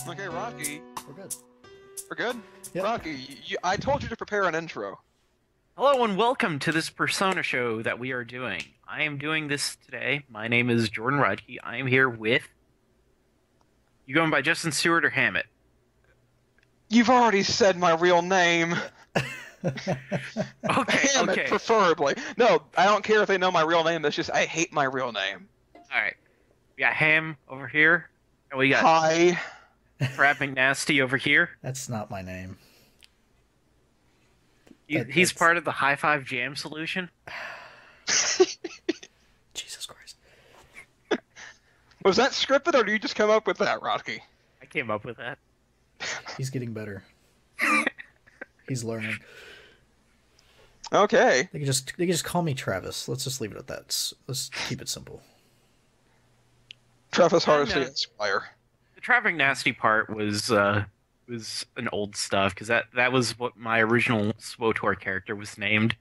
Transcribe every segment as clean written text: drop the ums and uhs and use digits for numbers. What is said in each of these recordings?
Okay, Rocky. We're good. We're good? Yep. Rocky, I told you to prepare an intro. Hello and welcome to this Persona show that we are doing. I am doing this today. My name is Jordan Rodkey. I am here with... You going by Justin Stewart or Hammett? You've already said my real name. Okay, Damn okay. it, preferably. No, I don't care if they know my real name. It's just I hate my real name. Alright. We got Ham over here. And we got Hi. Trav McNasty over here. That's not my name. He's part of the High Five Jam solution. Jesus Christ. Was that scripted or did you just come up with that, Rocky? I came up with that. He's getting better. He's learning. Okay. They can just call me Travis. Let's just leave it at that. Let's keep it simple. Travis Hardesty, And, Esquire. The Trav McNasty part was an old stuff, because that was what my original SWOTOR character was named.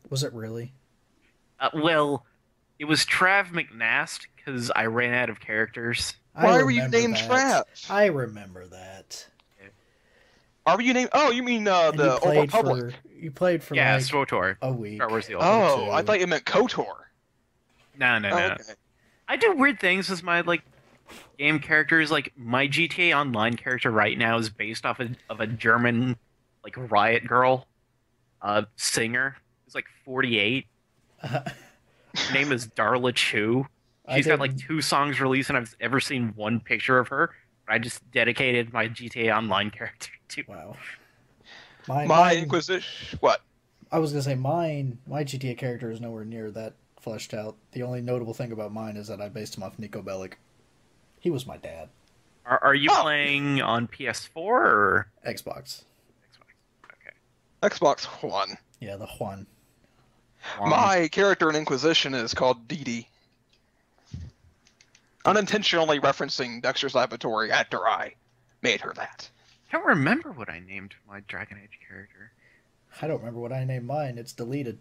Was it really? Well, it was Trav McNast because I ran out of characters. Why were you remember named that. Trav? I remember that. Are you named? Oh, you mean And the Old Republic? You played for Yeah, like SWOTOR. a week. Star Wars the Old. Oh, I thought you meant KOTOR. No. Oh, okay. I do weird things with my game characters. Like my GTA Online character right now is based off of a German riot girl, singer. Who's 48. Her name is Darla Chu. She's got 2 songs released, and I've ever seen one picture of her. I just dedicated my GTA Online character to. Wow. My mine, Inquisition. What? I was gonna say my GTA character is nowhere near that fleshed out. The only notable thing about mine is that I based him off Nico Bellic. He was my dad. Are you playing on PS4 or Xbox. Xbox? Okay. Xbox One. Yeah, the Juan. My character in Inquisition is called Dee Dee. Unintentionally referencing Dexter's Laboratory after I made her that. I don't remember what I named my Dragon Age character. I don't remember what I named mine. It's deleted.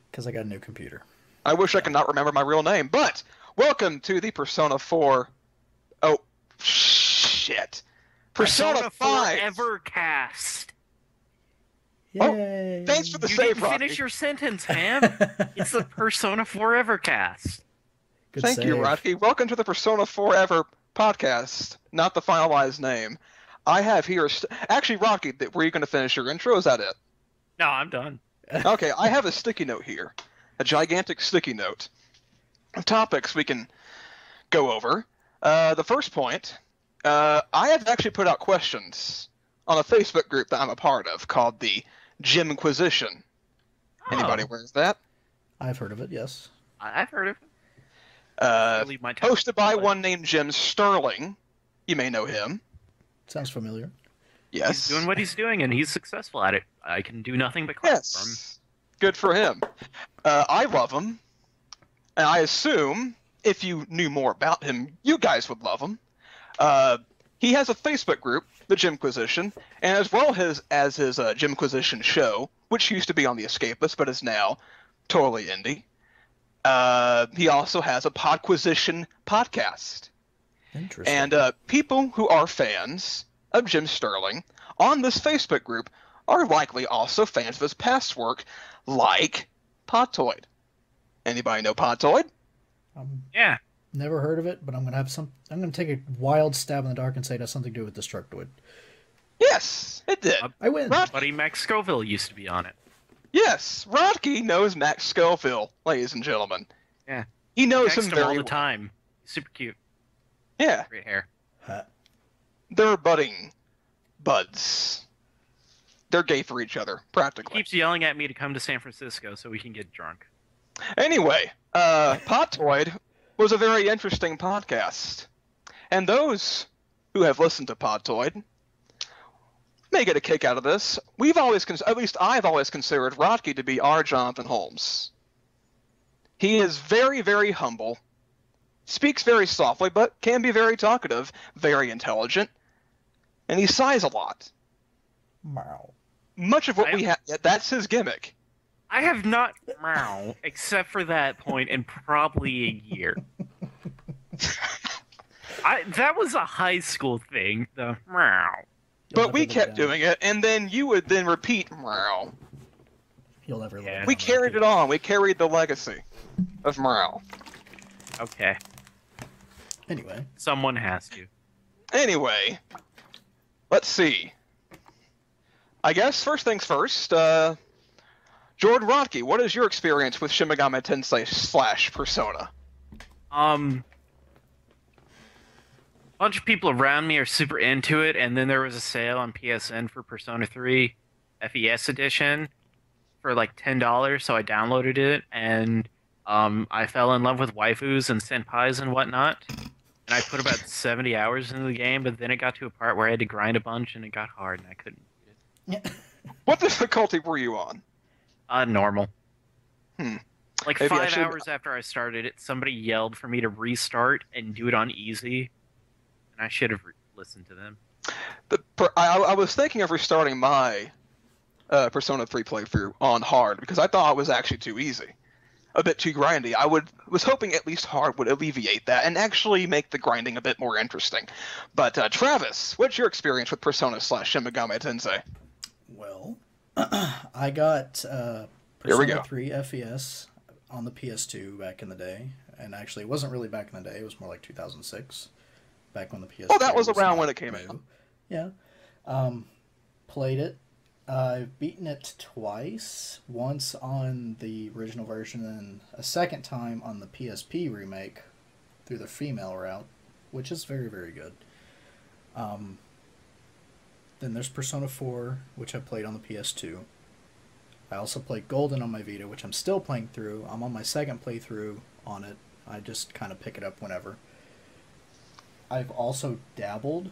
Because I got a new computer. I wish I could not remember my real name, but welcome to the Persona 4... Oh, shit. Persona 5! Forever cast. Yay! Thanks for the You save, didn't Rocky. finish your sentence, Ham. It's the Persona Forever cast. Good Thank you, save. Rocky. Welcome to the Persona Forever podcast, not the finalized name. I have here... Actually, Rocky, were you going to finish your intro? Is that it? No, I'm done. Okay, I have a sticky note here. A gigantic sticky note of topics we can go over. The first point, I have actually put out questions on a Facebook group that I'm a part of called the Gymquisition. Anybody aware of that? I've heard of it, yes. I've heard of it. Hosted by one named Jim Sterling. You may know him. Sounds familiar. Yes. He's doing what he's doing, and he's successful at it. I can do nothing but clap for him. Yes. Good for him. I love him. And I assume, if you knew more about him, you guys would love him. He has a Facebook group, the Gymquisition, and as well as his Gymquisition show, which used to be on The Escapist, but is now totally indie. He also has a Podquisition podcast. Interesting. And people who are fans of Jim Sterling on this Facebook group are likely also fans of his past work, like Podtoid. Anybody know Podtoid? Yeah. Never heard of it, but I'm gonna take a wild stab in the dark and say it has something to do with Destructoid. Yes, it did. I win. Buddy Max Scoville used to be on it. Yes, Rodkey knows Max Scoville, ladies and gentlemen. Yeah. He knows Text him him all very the well. time. He's super cute. Yeah, Great hair. Huh. they're budding buds. They're gay for each other, He practically. keeps yelling at me to come to San Francisco so we can get drunk. Anyway, Podtoid was a very interesting podcast. And those who have listened to Podtoid may get a kick out of this. We've always, at least I've always considered Rodkey to be our Jonathan Holmes. He is very, very humble, speaks very softly, but can be very talkative, very intelligent, and he sighs a lot. Meow. Much of what we have, that's his gimmick. I have not meow except for that point in probably a year. That was a high school thing. The meow. You'll But we never live kept down. doing it, and then you would then repeat. Meow. You'll never live Yeah. down We that carried peak. it on. We carried the legacy of meow. Okay, Anyway, someone has to. Anyway, let's see. I guess first things first. Jordan Rodke, what is your experience with Shin Megami Tensei / Persona? Bunch of people around me are super into it, and then there was a sale on PSN for Persona 3 FES edition for like $10, so I downloaded it, and I fell in love with waifus and senpais and whatnot. And I put about 70 hours into the game, but then it got to a part where I had to grind a bunch, and it got hard, and I couldn't beat it. What difficulty were you on? Normal. Hmm. Like Maybe I 5 should- hours after I started it, somebody yelled for me to restart and do it on easy, and I should have listened to them. I was thinking of restarting my Persona 3 playthrough on hard because I thought it was actually too easy, a bit too grindy. Was hoping at least hard would alleviate that and actually make the grinding a bit more interesting. But Travis, what's your experience with Persona / Shin Megami Tensei? well, I got Here we Persona go. 3 FES on the PS2 back in the day, and actually it wasn't really back in the day. It was more like 2006, back when the PS2. Oh, that was around not when it came new. out. Yeah, played it. I've beaten it twice. Once on the original version, and a second time on the PSP remake through the female route, which is very, very good. Then there's Persona 4, which I played on the PS2. I also played Golden on my Vita, which I'm still playing through. I'm on my second playthrough on it. I just kind of pick it up whenever. I've also dabbled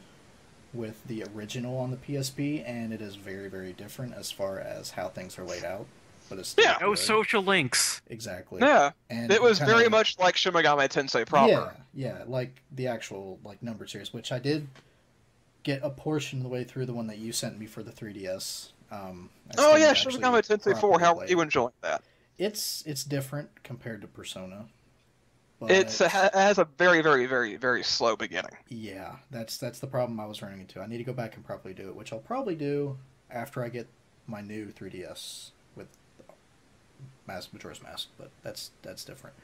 with the original on the PSP, and it is very, very different as far as how things are laid out. But it's still Yeah. No good. social links. Exactly. Yeah, And it was kinda- very much like Shin Megami Tensei proper. Yeah, like the actual like numbered series, which I did get a portion of the way through the one that you sent me for the 3DS. I Oh still yeah, need to Shin actually Megami Tensei 4. properly How play are you it. enjoying that? It's different compared to Persona. But It has a very, very, very, very slow beginning. yeah, that's the problem I was running into. I need to go back and properly do it, which I'll probably do after I get my new 3DS with Majora's Mask, but that's different.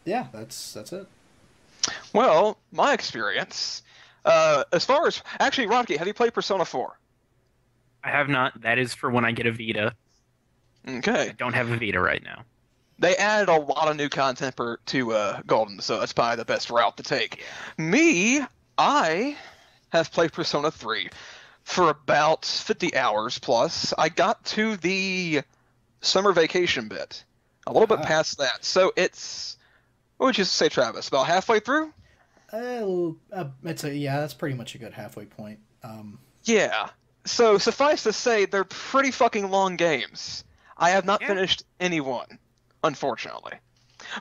Yeah, that's it. Well, my experience, as far as actually, Rodke, have you played Persona 4? I have not. That is for when I get a Vita. I Okay, don't have a Vita right now. they added a lot of new content to Golden, so that's probably the best route to take. Me, I have played Persona 3 for about 50 hours plus. I got to the summer vacation bit, a little bit Ah. past that. So it's, what would you say, Travis? About halfway through? That's pretty much a good halfway point. Yeah. So suffice to say, they're pretty fucking long games. I have not Yeah. finished any one, unfortunately.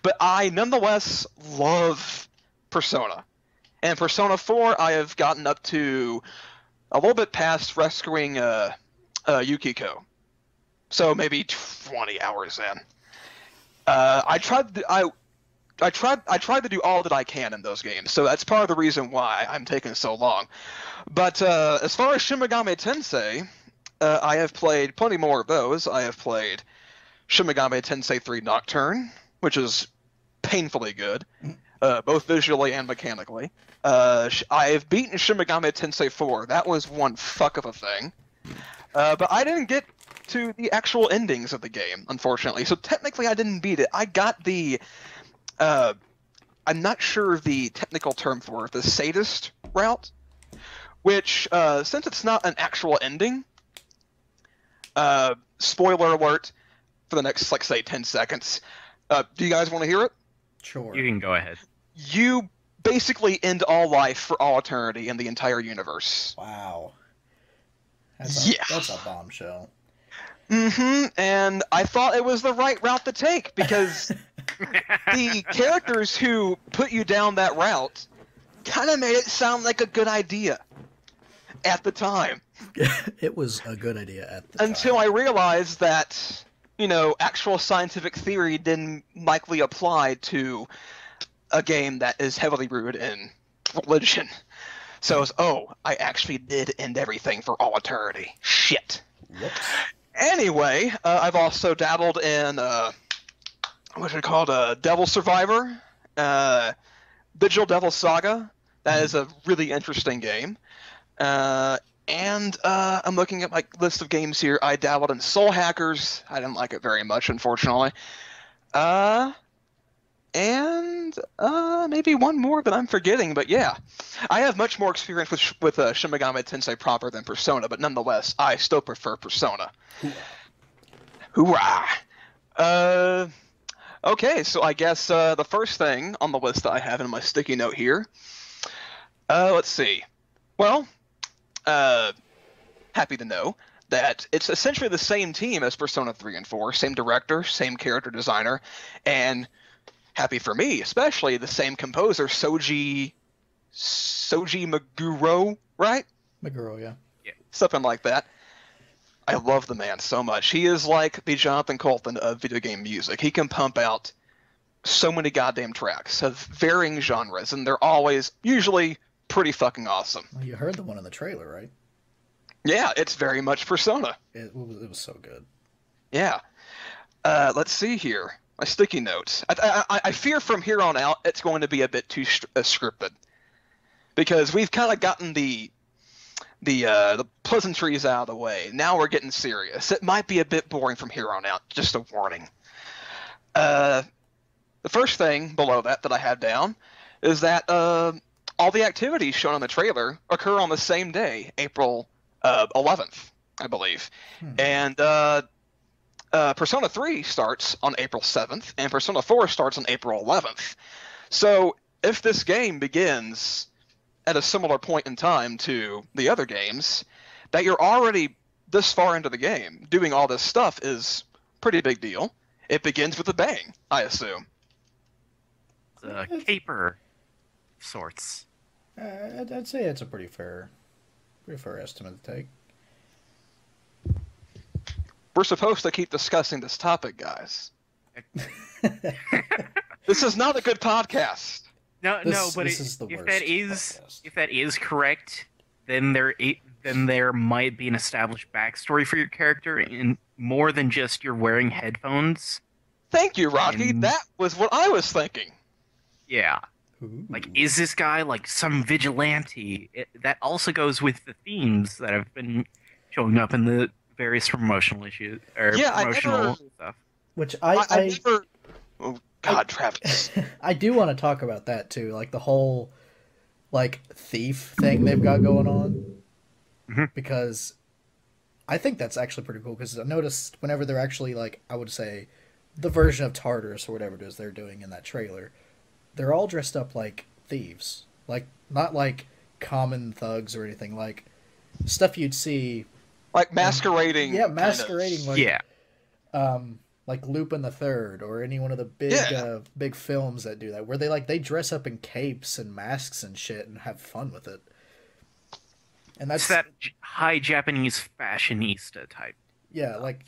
But I nonetheless love Persona. And Persona 4, I have gotten up to a little bit past rescuing Yukiko. So maybe 20 hours in. I tried to do all that I can in those games, so that's part of the reason why I'm taking so long. But as far as Shin Megami Tensei, I have played plenty more of those. I have played Shin Megami Tensei 3 Nocturne, which is painfully good, both visually and mechanically. I have beaten Shin Megami Tensei 4. That was one fuck of a thing. But I didn't get to the actual endings of the game, unfortunately. So technically I didn't beat it. I got the... I'm not sure the technical term for it, the sadist route, which, since it's not an actual ending, spoiler alert for the next, like, say, 10 seconds. Do you guys want to hear it? Sure. You can go ahead. You basically end all life for all eternity in the entire universe. Wow. Yeah. That's a bombshell. Mm-hmm, and I thought it was the right route to take, because the characters who put you down that route kind of made it sound like a good idea at the time. It was a good idea at the Until time. I realized that, actual scientific theory didn't likely apply to a game that is heavily rooted in religion. So it's, I actually did end everything for all eternity. Shit. Whoops. Anyway, I've also dabbled in, what's it called, Devil Survivor, Digital Devil Saga. That is a really interesting game. And I'm looking at my list of games here. I dabbled in Soul Hackers. I didn't like it very much, unfortunately. And maybe one more that I'm forgetting, but yeah. I have much more experience with Shin Megami Tensei proper than Persona, but nonetheless, I still prefer Persona. Hoorah! Okay, so I guess the first thing on the list that I have in my sticky note here, let's see. Well, happy to know that it's essentially the same team as Persona 3 and 4, same director, same character designer, and happy for me, especially the same composer, Soji Meguro, right? Meguro, yeah. Something like that. I love the man so much. He is like the Jonathan Coulton of video game music. He can pump out so many goddamn tracks of varying genres, and they're always, usually, pretty fucking awesome. Well, you heard the one in the trailer, right? Yeah, it's very much Persona. It was so good. Yeah. Let's see here. My sticky notes. I fear from here on out it's going to be a bit too scripted, because we've kind of gotten the pleasantries out of the way. Now we're getting serious. It might be a bit boring from here on out. Just a warning. The first thing below that I have down is that all the activities shown on the trailer occur on the same day, April 11th, I believe. And Persona 3 starts on April 7th, and Persona 4 starts on April 11th. So if this game begins at a similar point in time to the other games, that you're already this far into the game doing all this stuff is a pretty big deal. It begins with a bang, I assume. It's a caper of sorts. I'd say it's a pretty fair estimate to take. We're supposed to keep discussing this topic, guys. This is not a good podcast. No, but is the if worst podcast. if that is correct, then there might be an established backstory for your character, and more than just you're wearing headphones. Thank you, Rocky. That was what I was thinking. Yeah. Ooh. Like, is this guy like some vigilante? That also goes with the themes that have been showing up in the various promotional issues or promotional stuff. Which I never. Oh God, Travis. I do want to talk about that too, like the whole like thief thing they've got going on, because I think that's actually pretty cool. Because I noticed whenever they're actually like, I would say, the version of Tartarus or whatever it is they're doing in that trailer, they're all dressed up like thieves, like not like common thugs or anything, like stuff you'd see. Like masquerading. Yeah, masquerading. Kind of. Like Lupin the Third or any one of the big films that do that, where they dress up in capes and masks and shit and have fun with it. And that's it's that high Japanese fashionista type. Yeah, like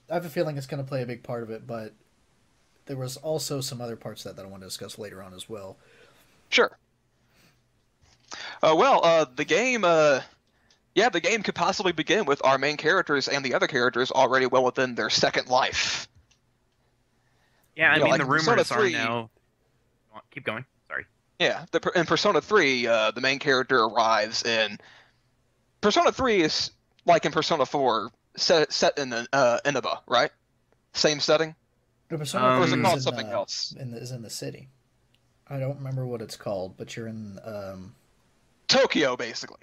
I have a feeling it's going to play a big part of it, but there was also some other parts that I want to discuss later on as well. Sure. The game. Yeah, the game could possibly begin with our main characters and the other characters already well within their second life. Yeah, I mean, like the rumors Persona 3, are now... Keep going. Sorry. Yeah, in Persona 3, the main character arrives in... Persona 3 is, like in Persona 4, set in Inaba, right? Same setting? Or is it called something else? Is in the city. I don't remember what it's called, but you're in... Tokyo, basically.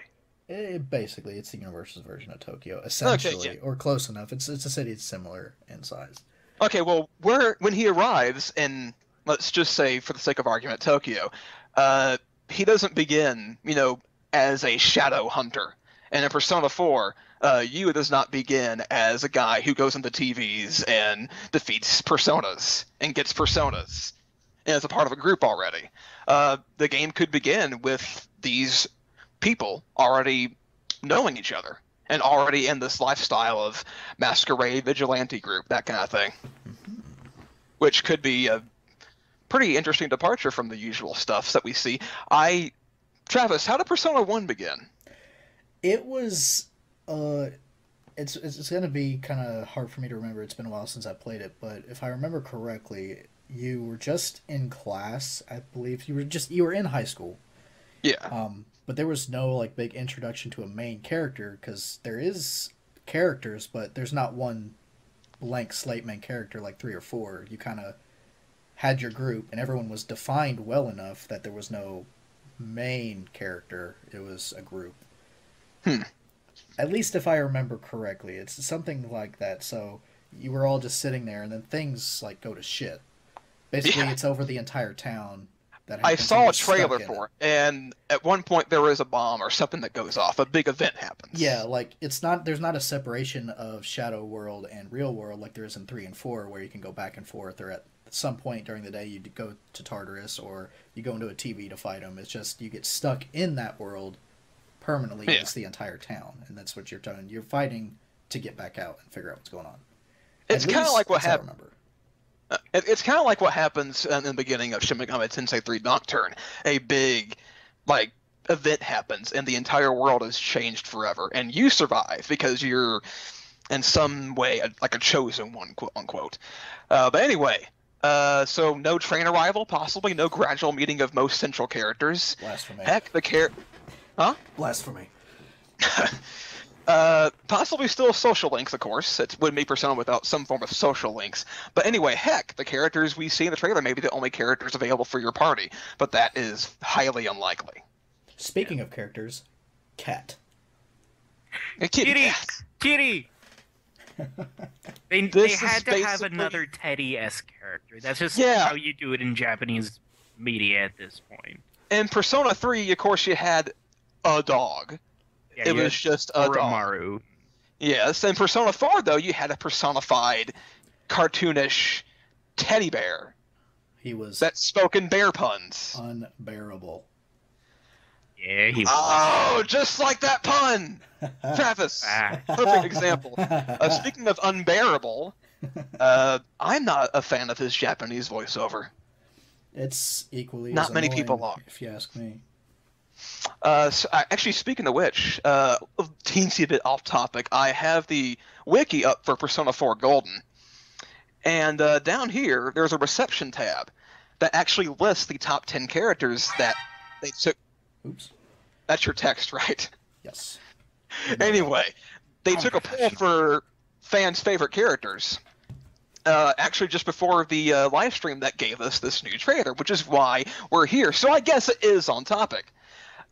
Basically, it's the Universal's version of Tokyo, essentially, okay, yeah. Or close enough. It's a city that's similar in size. Okay, well, when he arrives in, let's just say, for the sake of argument, Tokyo, he doesn't begin, as a shadow hunter. And in Persona 4, Yu does not begin as a guy who goes into TVs and defeats personas and gets personas and is a part of a group already. The game could begin with these people already knowing each other and already in this lifestyle of masquerade vigilante group, that kind of thing, which could be a pretty interesting departure from the usual stuff that we see. Travis, how did Persona 1 begin? It was it's gonna be kind of hard for me to remember. It's been a while since I played it, but if I remember correctly, you were just in class. I believe you were in high school. Yeah. But there was no like big introduction to a main character because there is characters, but there's not one blank slate main character like 3 or 4. You kind of had your group, and everyone was defined well enough that there was no main character. It was a group. At least if I remember correctly, it's something like that. So you were all just sitting there, and then things like go to shit. Basically, It's over the entire town. I saw a trailer for it, and at one point there is a bomb or something that goes off. A big event happens. Yeah, like there's not a separation of Shadow World and Real World like there is in 3 and 4, where you can go back and forth, or at some point during the day you go to Tartarus, or you go into a TV to fight them. It's just you get stuck in that world permanently against the entire town, and that's what you're doing. You're fighting to get back out and figure out what's going on. It's kind of like what happened. It's kind of like what happens in the beginning of Shin Megami Tensei 3 Nocturne. A big, event happens, and the entire world is changed forever, and you survive because you're, in some way, like a chosen one, quote unquote. But anyway, so no train arrival, possibly no gradual meeting of most central characters. Blasphemy. Heck, Huh? Blasphemy. Possibly still social links, of course. It wouldn't be Persona without some form of social links. But anyway, heck, the characters we see in the trailer may be the only characters available for your party, but that is highly unlikely. Speaking of characters, Cat. Kitty! They had to have another Teddy-esque character. That's just how you do it in Japanese media at this point. In Persona 3, of course, you had a dog. Yeah, it was just a Oromaru. dog. Yes, in Persona 4, though, you had a personified, cartoonish teddy bear. He was... that spoke in bear puns. Unbearable. Yeah, he was. Oh, just like that pun! Travis, perfect example. Speaking of unbearable, I'm not a fan of his Japanese voiceover. It's equally not as many annoying, people are. if you ask me. Actually, speaking of which, a teensy bit off topic, I have the wiki up for Persona 4 Golden. And down here, there's a reception tab that actually lists the top 10 characters that they took. Oops. That's your text, right? Yes. Anyway, they took a poll for fans' favorite characters. Actually, just before the live stream that gave us this new trailer, which is why we're here. So I guess it is on topic.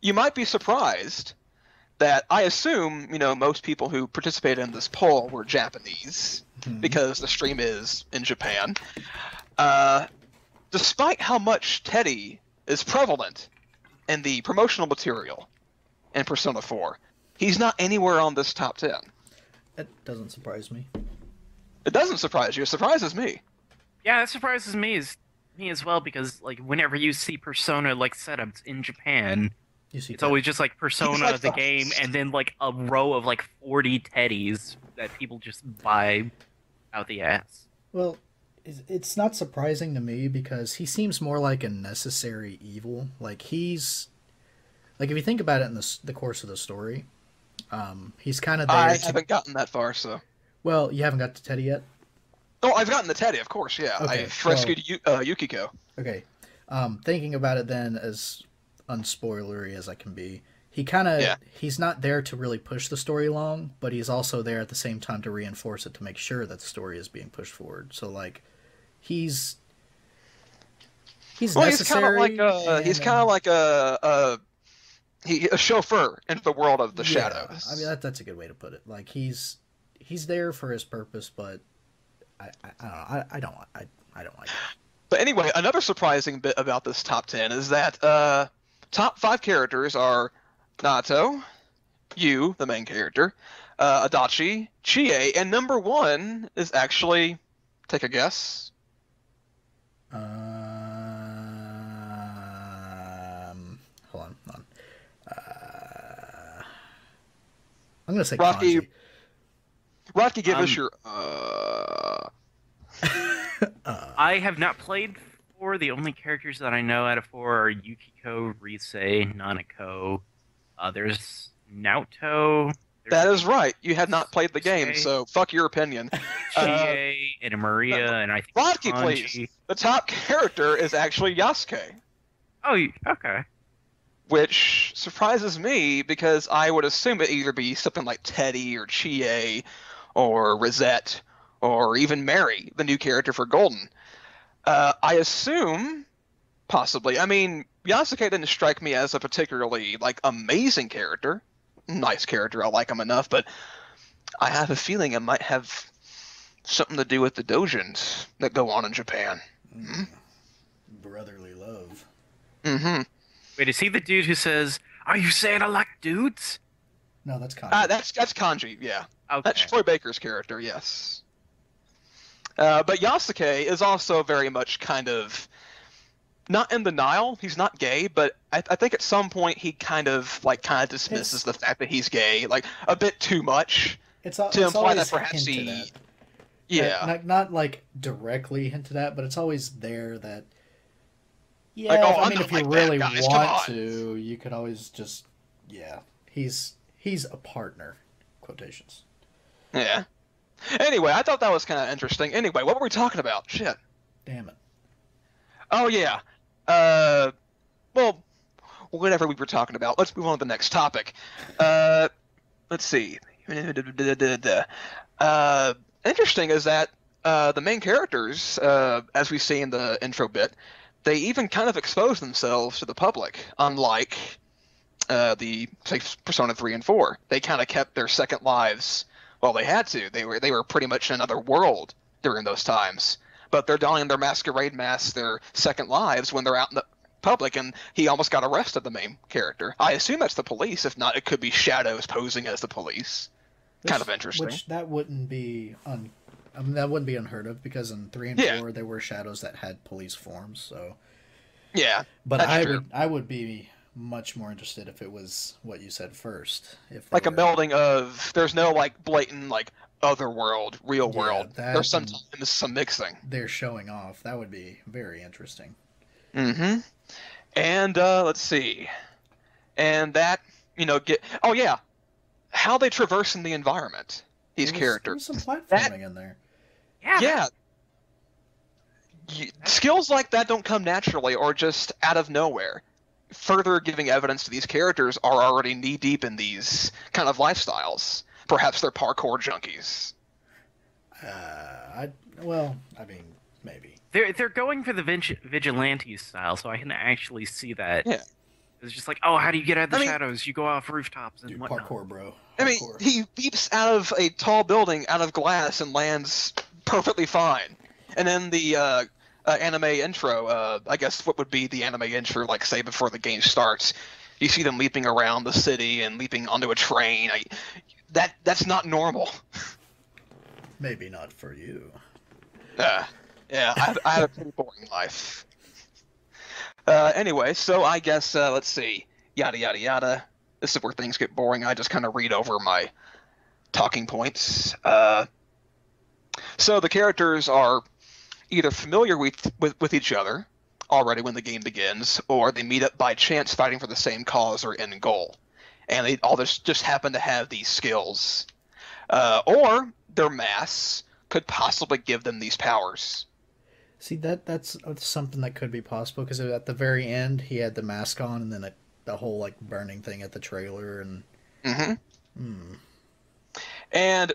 You might be surprised that I assume, most people who participated in this poll were Japanese, because the stream is in Japan. Despite how much Teddy is prevalent in the promotional material in Persona 4, he's not anywhere on this top 10. That doesn't surprise me. It doesn't surprise you. It surprises me. Yeah, that surprises me as well, because whenever you see Persona setups in Japan, it's always just Persona the game, and then a row of 40 teddies that people just buy out the ass. Well, it's not surprising to me because he seems more like a necessary evil. He's if you think about it in the course of the story, he's kind of there. I haven't gotten that far, so. Well, you haven't got to Teddy yet? Oh, I've gotten the Teddy, of course, yeah. Okay, I've rescued Yukiko. Okay. Thinking about it then as unspoilery as I can be, he's not there to really push the story along, but he's also there at the same time to reinforce it, to make sure that the story is being pushed forward. So, he's necessary. He's kind of like a chauffeur into the world of the shadows. I mean, that's a good way to put it. He's there for his purpose, but I don't like it. But anyway, another surprising bit about this top 10 is that top 5 characters are Nato, you, the main character, Adachi, Chie, and number 1 is actually, take a guess. Hold on. I'm gonna say Kanji. Rocky, give us your. I have not played 4, the only characters that I know out of 4 are Yukiko, Rise, Nanako. There's Naoto. That There's is right. You had not played the game, Sasuke, so fuck your opinion. Chie, and Maria, and I think Vodka, Kanji. please. The top character is actually Yasuke, Oh, okay. which surprises me because I would assume it'd either be something like Teddy or Chie or Rosette or even Mary, the new character for Golden. I assume, possibly. I mean, Yasuke didn't strike me as a particularly amazing character. Nice character, I like him enough, but I have a feeling it might have something to do with the dojins that go on in Japan. Brotherly love. Mm-hmm. Wait, is he the dude who says, "Are you saying I like dudes?" No, that's Kanji. That's Kanji, yeah. Okay. That's Troy Baker's character, yes. But Yasuke is also very much kind of not in denial. He's not gay, but I think at some point he kind of dismisses the fact that he's gay, a bit too much It's to imply that always perhaps hinted he. at. Yeah. Not directly hinted at, but it's always there that. Yeah, I mean, don't if you like that, really guys, come on. want to, you could always just. Yeah, he's a partner. Quotations. Yeah. Anyway, I thought that was kind of interesting. Anyway, what were we talking about? Shit. Damn it. Oh yeah. Well, whatever we were talking about. Let's move on to the next topic. Let's see. Interesting is that the main characters, as we see in the intro bit, they even kind of expose themselves to the public, unlike the say Persona 3 and 4. They kind of kept their second lives. Well, they had to. They were pretty much in another world during those times. But they're donning their masquerade masks, their second lives, when they're out in the public, and he almost got arrested, the main character. I assume that's the police. If not, it could be shadows posing as the police. Kind of interesting. Which that wouldn't be that wouldn't be unheard of, because in 3 and Yeah. 4 there were shadows that had police forms. So, Yeah, but that's true. I would be much more interested if it was what you said first. If they Like a were- melding of, there's no blatant other world, real Yeah, world. that There's and- sometimes some mixing. they're showing off. That would be very interesting. Mm-hmm. And let's see. And that, oh yeah, how they traverse in the environment. These There characters. was some platforming in there. Yeah. Skills like that don't come naturally or just out of nowhere. Further giving evidence to these characters are already knee-deep in these kind of lifestyles. Perhaps they're parkour junkies. I mean, maybe. They're going for the vigilante style, so I can actually see that. Yeah. It's just like, oh, how do you get out of the shadows? You go off rooftops and Dude, whatnot. parkour, bro. I mean, Parkour. he leaps out of a tall building, out of glass, and lands perfectly fine. And then the anime intro, I guess what would be the anime intro, say before the game starts, you see them leaping around the city and leaping onto a train. That's not normal. Maybe not for you. Yeah, I have a pretty boring life. Anyway, so I guess, let's see. Yada, yada, yada. This is where things get boring. I just kind of read over my talking points. So the characters are either familiar with each other already when the game begins, or they meet up by chance fighting for the same cause or end goal. And they all just happen to have these skills. Or their masks could possibly give them these powers. See, that's something that could be possible, because at the very end he had the mask on, and then the whole burning thing at the trailer, and And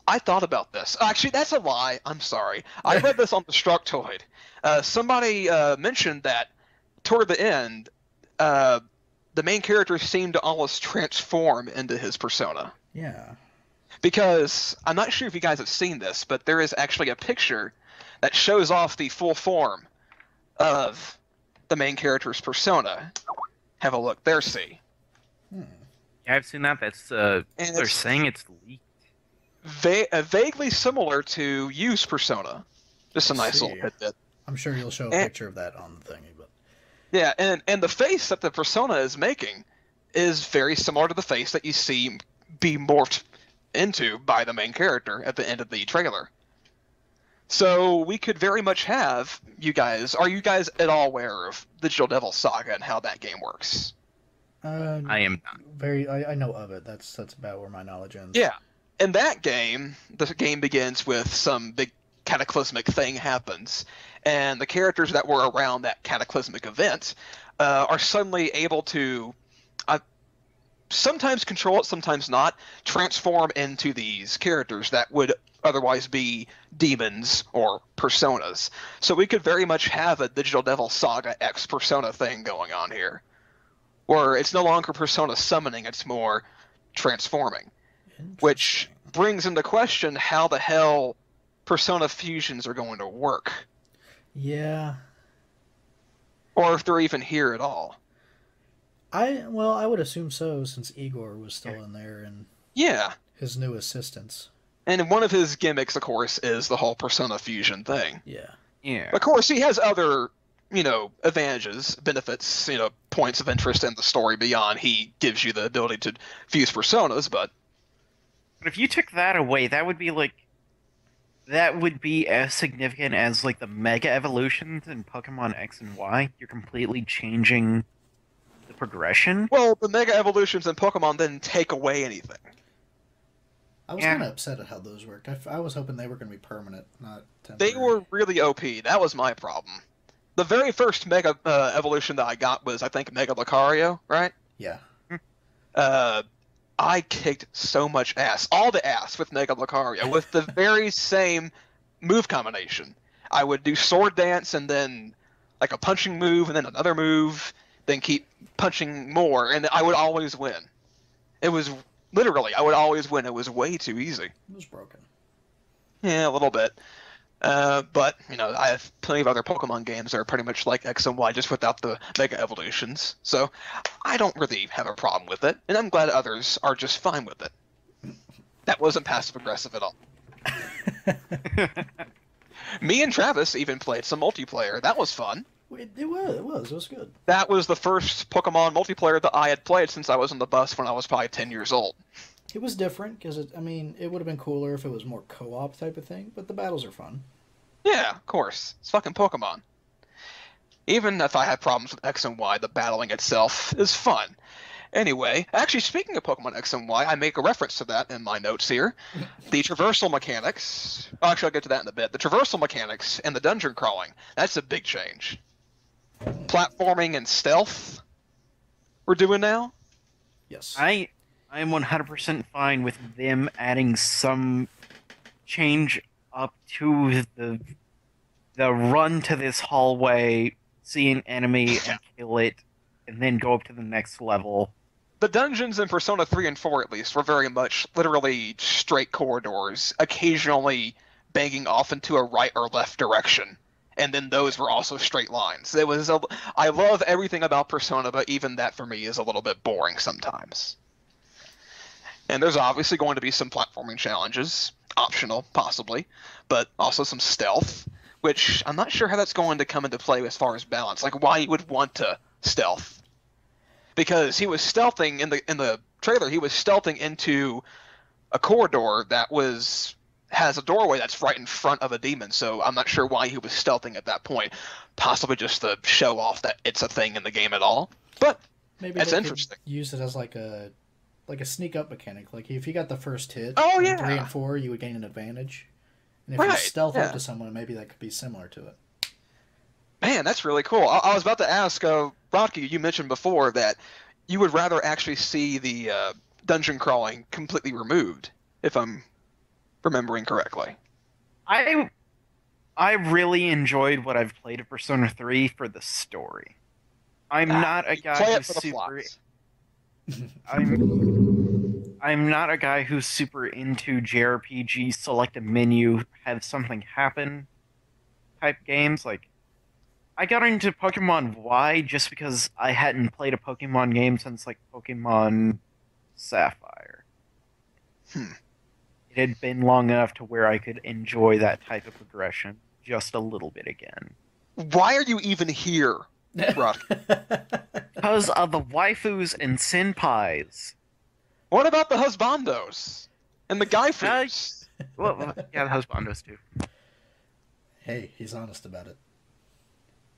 I thought about this. Actually, that's a lie. I'm sorry. I read this on the Structoid. Somebody mentioned that toward the end, the main character seemed to almost transform into his persona. yeah. Because I'm not sure if you guys have seen this, but there is actually a picture that shows off the full form of the main character's persona. Have a look there, see. Yeah, I've seen that. That's And they're it's saying it's leaked. vaguely similar to Yu's persona. Just a nice See. little tidbit. I'm sure you'll show a And- picture of that on the thingy, but Yeah, and the face that the persona is making is very similar to the face that you see be morphed into by the main character at the end of the trailer. So we could very much have you guys. Are you guys at all aware of Digital Devil Saga and how that game works? I am not. I know of it. That's about where my knowledge ends. Yeah. In that game, the game begins with some big cataclysmic thing happens, and the characters that were around that cataclysmic event are suddenly able to sometimes control it, sometimes not, transform into these characters that would otherwise be demons or personas. So we could very much have a Digital Devil Saga X Persona thing going on here, where it's no longer Persona summoning, it's more transforming, which brings into question how the hell Persona fusions are going to work. Yeah. Or if they're even here at all. I would assume so, since Igor was still in there and Yeah. his new assistants. And one of his gimmicks, of course, is the whole Persona fusion thing. Yeah. Yeah. Of course, he has other, advantages, benefits, points of interest in the story beyond he gives you the ability to fuse personas, but But if you took that away, that would be as significant as like the mega evolutions in Pokemon X and Y. You're completely changing the progression. well, the Mega Evolutions in Pokemon didn't take away anything. I was kind of upset at how those worked. I was hoping they were going to be permanent, not temporary. They were really OP. That was my problem. The very first Mega Evolution that I got was, I think, Mega Lucario, right? Yeah. I kicked so much ass. All the ass with Mega Lucario, with the very same move combination. I would do Sword Dance and then like a punching move and then another move, then keep punching more, and I would always win. It was literally, I would always win. It was way too easy. It was broken. Yeah, a little bit. But, I have plenty of other Pokemon games that are pretty much like X and Y, just without the Mega Evolutions. So I don't really have a problem with it, and I'm glad others are just fine with it. That wasn't passive-aggressive at all. Me and Travis even played some multiplayer. That was fun. It was good. That was the first Pokemon multiplayer that I had played since I was on the bus when I was probably 10 years old. It was different, because, it would have been cooler if it was more co-op type of thing, but the battles are fun. Yeah, of course. It's fucking Pokemon. Even if I had problems with X and Y, the battling itself is fun. Anyway, actually, speaking of Pokemon X and Y, I make a reference to that in my notes here. The traversal mechanics... Oh, actually, I'll get to that in a bit. The traversal mechanics and the dungeon crawling, that's a big change. Platforming and stealth we're doing now? Yes. I am 100% fine with them adding some change up to the run to this hallway, see an enemy and kill it, and then go up to the next level. The dungeons in Persona 3 and 4, at least, were very much literally straight corridors, occasionally banging off into a right or left direction. And then those were also straight lines. I love everything about Persona, but even that for me is a little bit boring sometimes. And there's obviously going to be some platforming challenges, optional, possibly, but also some stealth, which I'm not sure how that's going to come into play as far as balance. Like, why you would want to stealth. Because he was stealthing, in the trailer, he was stealthing into a corridor that has a doorway that's right in front of a demon, so I'm not sure why he was stealthing at that point. Possibly just to show off that it's a thing in the game at all. But maybe that's they interesting. Could use it as like a sneak up mechanic. Like if you got the first hit, oh, in yeah. 3 and 4, you would gain an advantage. And if right, you stealth yeah. up to someone, maybe that could be similar to it. Man, that's really cool. I was about to ask, Rodkey, you mentioned before that you would rather actually see the dungeon crawling completely removed, if I'm remembering correctly. I really enjoyed what I've played of Persona 3 for the story. I'm not a guy who's super... I'm not a guy who's super into JRPG, select a menu, have something happen type games. Like, I got into Pokemon Y just because I hadn't played a Pokemon game since, like, Pokemon Sapphire. It had been long enough to where I could enjoy that type of progression just a little bit again. Why are you even here, Rod? Because of the waifus and senpais. What about the husbandos? And the gaifus? Well, yeah, the husbandos too. Hey, he's honest about it.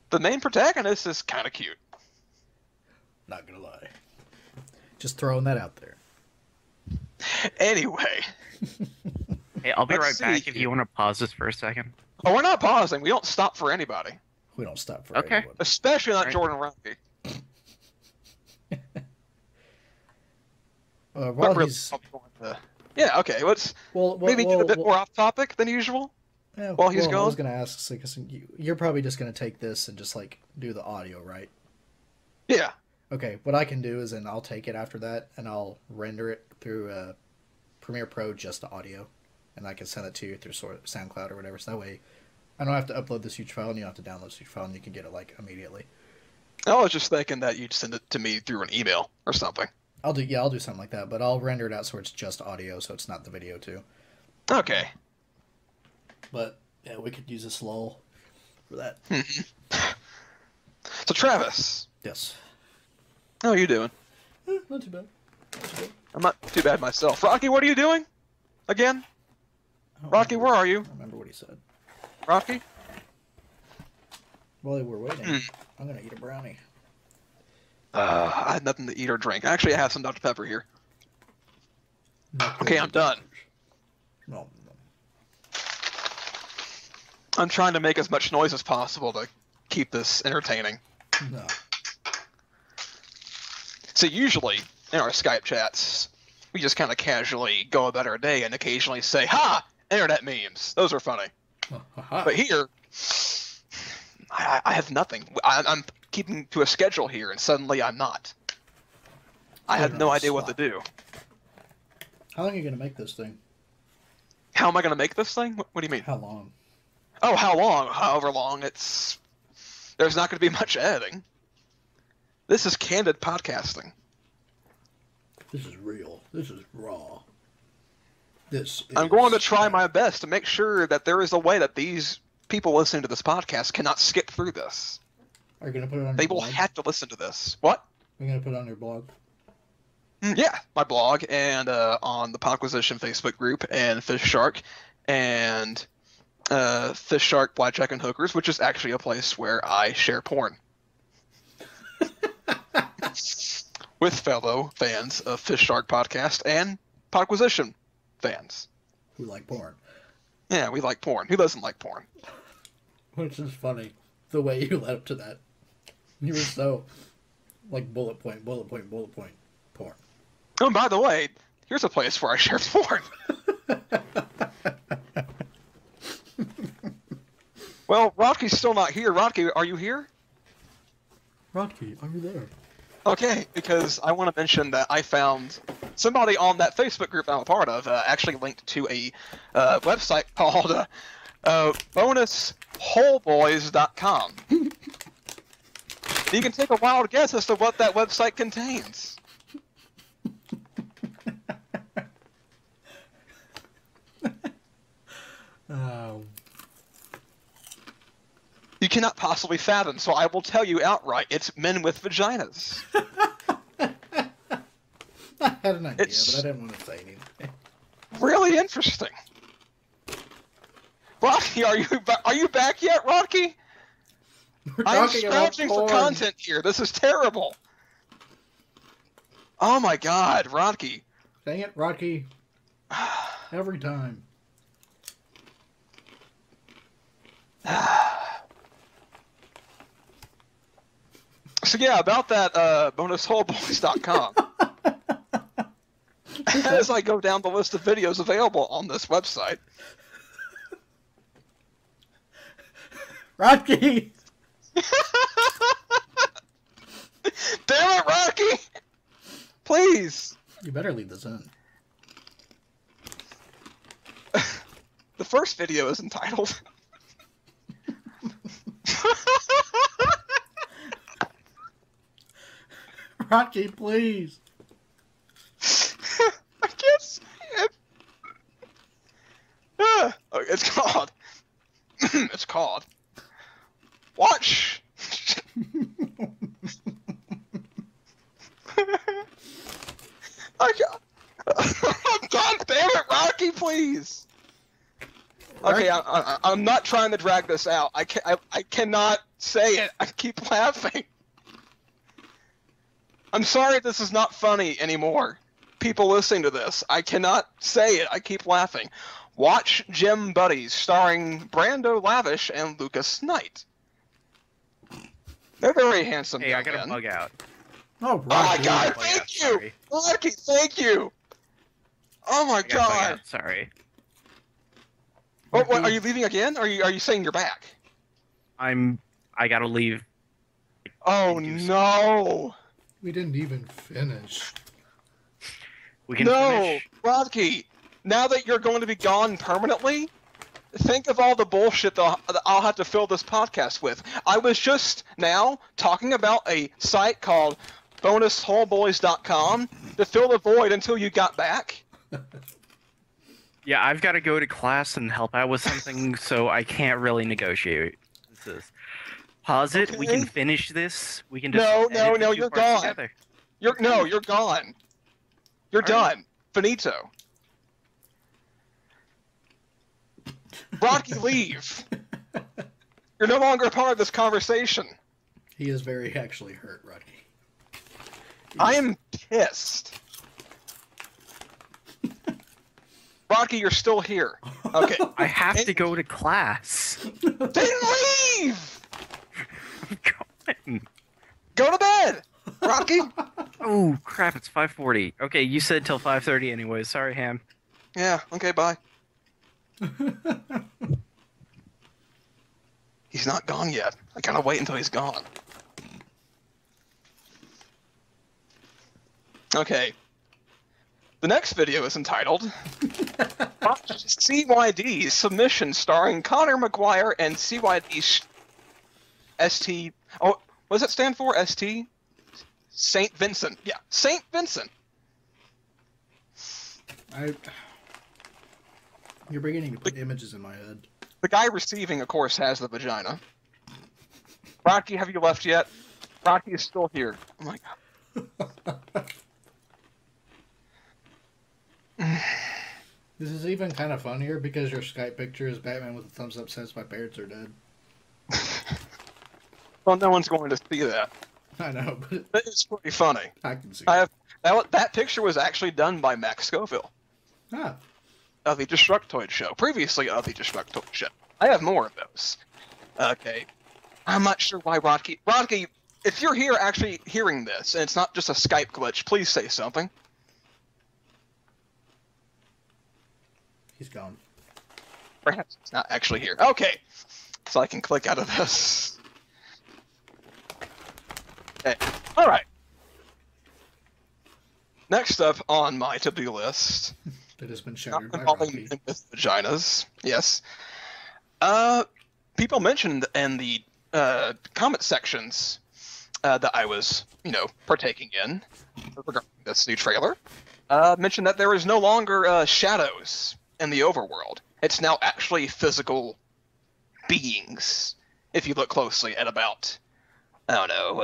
The main protagonist is kind of cute. Not gonna lie. Just throwing that out there. Anyway. Hey, I'll be Let's right back see if you want to pause this for a second. Oh, we're not pausing. We don't stop for anybody. We don't stop for Okay. anyone. Especially not Right. Jordan Rocky. While But really, he's I'll be going to- Yeah, okay. Let's well, maybe get a bit more off topic than usual. yeah, while he's I gone? was gonna ask, so, 'cause you're probably just gonna take this and just like do the audio, right? Yeah. Okay. What I can do is, then I'll take it after that, and I'll render it through Premiere Pro, just the audio, and I can send it to you through sort of SoundCloud or whatever. So that way, I don't have to upload this huge file, and you don't have to download this huge file, and you can get it like immediately. I was just thinking that you'd send it to me through an email or something. I'll do something like that, but I'll render it out so it's just audio, so it's not the video too. Okay. But yeah, we could use this lull for that. So Travis, Yes. how are you doing? Not too bad. I'm not too bad myself. Rocky, what are you doing? Again? I don't Rocky, remember- where are you? I don't remember what he said. Rocky? While we're waiting, I'm gonna eat a brownie. I had nothing to eat or drink. Actually, I have some Dr. Pepper here. Okay, I'm done. No. I'm trying to make as much noise as possible to keep this entertaining. No. So usually, in our Skype chats, we just kind of casually go about our day and occasionally say, "Ha! Internet memes. Those are funny." But here, I have nothing. I'm keeping to a schedule here, and suddenly I'm not. I have no idea what to do. How long are you gonna make this thing? How am I going to make this thing? What do you mean? How long? Oh, how long? However long. There's not going to be much editing. This is candid podcasting. This is real. This is raw. This. I'm going to try my best to make sure that there is a way that these people listening to this podcast cannot skip through this. Are you gonna put it on? They your will blog? have to listen to this. What? Are you gonna put it on your blog? Yeah, my blog and on the Podquisition Facebook group and Fish Shark and Fish Shark Blackjack and Hookers, which is actually a place where I share porn with fellow fans of Fish Shark podcast and Podquisition fans. Who like porn? Yeah, we like porn. Who doesn't like porn? Which is funny, the way you led up to that. You were so, like, bullet point, porn. Oh, and by the way, here's a place where I share porn. Well, Rocky's still not here. Rocky, are you here? Rocky, are you there? Okay, because I want to mention that I found somebody on that Facebook group I'm a part of actually linked to a website called bonuswholeboys.com. You can take a wild guess as to what that website contains. You cannot possibly fathom, so I will tell you outright, it's men with vaginas. I had an idea, It's- but I didn't want to say anything. Really interesting. Rocky, are you back yet, Rocky? We're I'm talking about scrounging for porn. content here. This is terrible. Oh my God, Rocky. Dang it, Rocky. Every time. So yeah, about that bonuswholeboys.com. As I go down the list of videos available on this website. Rocky! Damn it, Rocky! Please. You better leave this in. The first video is entitled. Rocky, please. I can't see it. Oh, it's called. It's called. Watch. I got. God damn it, Rocky, please. Okay, I'm not trying to drag this out. I cannot say it. I keep laughing. I'm sorry this is not funny anymore. People listening to this, I cannot say it. I keep laughing. Watch Gem Buddies, starring Brando Lavish and Lucas Knight. They're very handsome. Hey, I gotta bug out. Oh, Oh my Rocky. god, Oh, thank yeah, you! sorry. Rocky, thank you! Oh my I gotta bug god! out, sorry. Oh, what, are you leaving again? Or are you saying you're back? I gotta leave. Oh no! We didn't even finish. We can No! finish. Rocky, now that you're going to be gone permanently, think of all the bullshit that I'll have to fill this podcast with. I was just now talking about a site called bonusholeboys.com to fill the void until you got back. Yeah, I've got to go to class and help out with something, so I can't really negotiate. This is pause it. We Okay. can finish this. We can just No, edit the two you're parts gone. together. You're gone. You're All right. done. Finito. Rocky, leave. You're no longer a part of this conversation. He is very actually hurt, Rocky. I am pissed. Rocky, you're still here. Okay. I have to go to class. Then leave! I'm going. Go to bed! Rocky? Oh crap! It's 5:40. Okay, you said till 5:30 anyway. Sorry, Ham. Yeah, okay, bye. He's not gone yet. I gotta wait until he's gone. Okay. The next video is entitled CYD Submission starring Connor McGuire and CYD ST. Oh, what does it stand for? ST? St. Vincent. Yeah, St. Vincent. You're beginning to put images in my head. The guy receiving, of course, has the vagina. Rocky, have you left yet? Rocky is still here. Oh my god. This is even kind of funnier because your Skype picture is Batman with a thumbs up says my parents are dead. Well, no one's going to see that. I know, but But it's pretty funny. I can see I it. have that picture was actually done by Max Scoville Ah, of the Destructoid Show. Previously of the Destructoid Show. I have more of those. Okay. I'm not sure why Rocky, if you're here actually hearing this, and it's not just a Skype glitch, please say something. he's gone. Perhaps it's not actually here. Okay. So I can click out of this. Okay. Alright. Next up on my to-do list, That has been not shattered by involving Rocky. men with vaginas. Yes. People mentioned in the comment sections that I was, partaking in regarding this new trailer, mentioned that there is no longer shadows in the overworld. It's now actually physical beings. If you look closely at about, I don't know,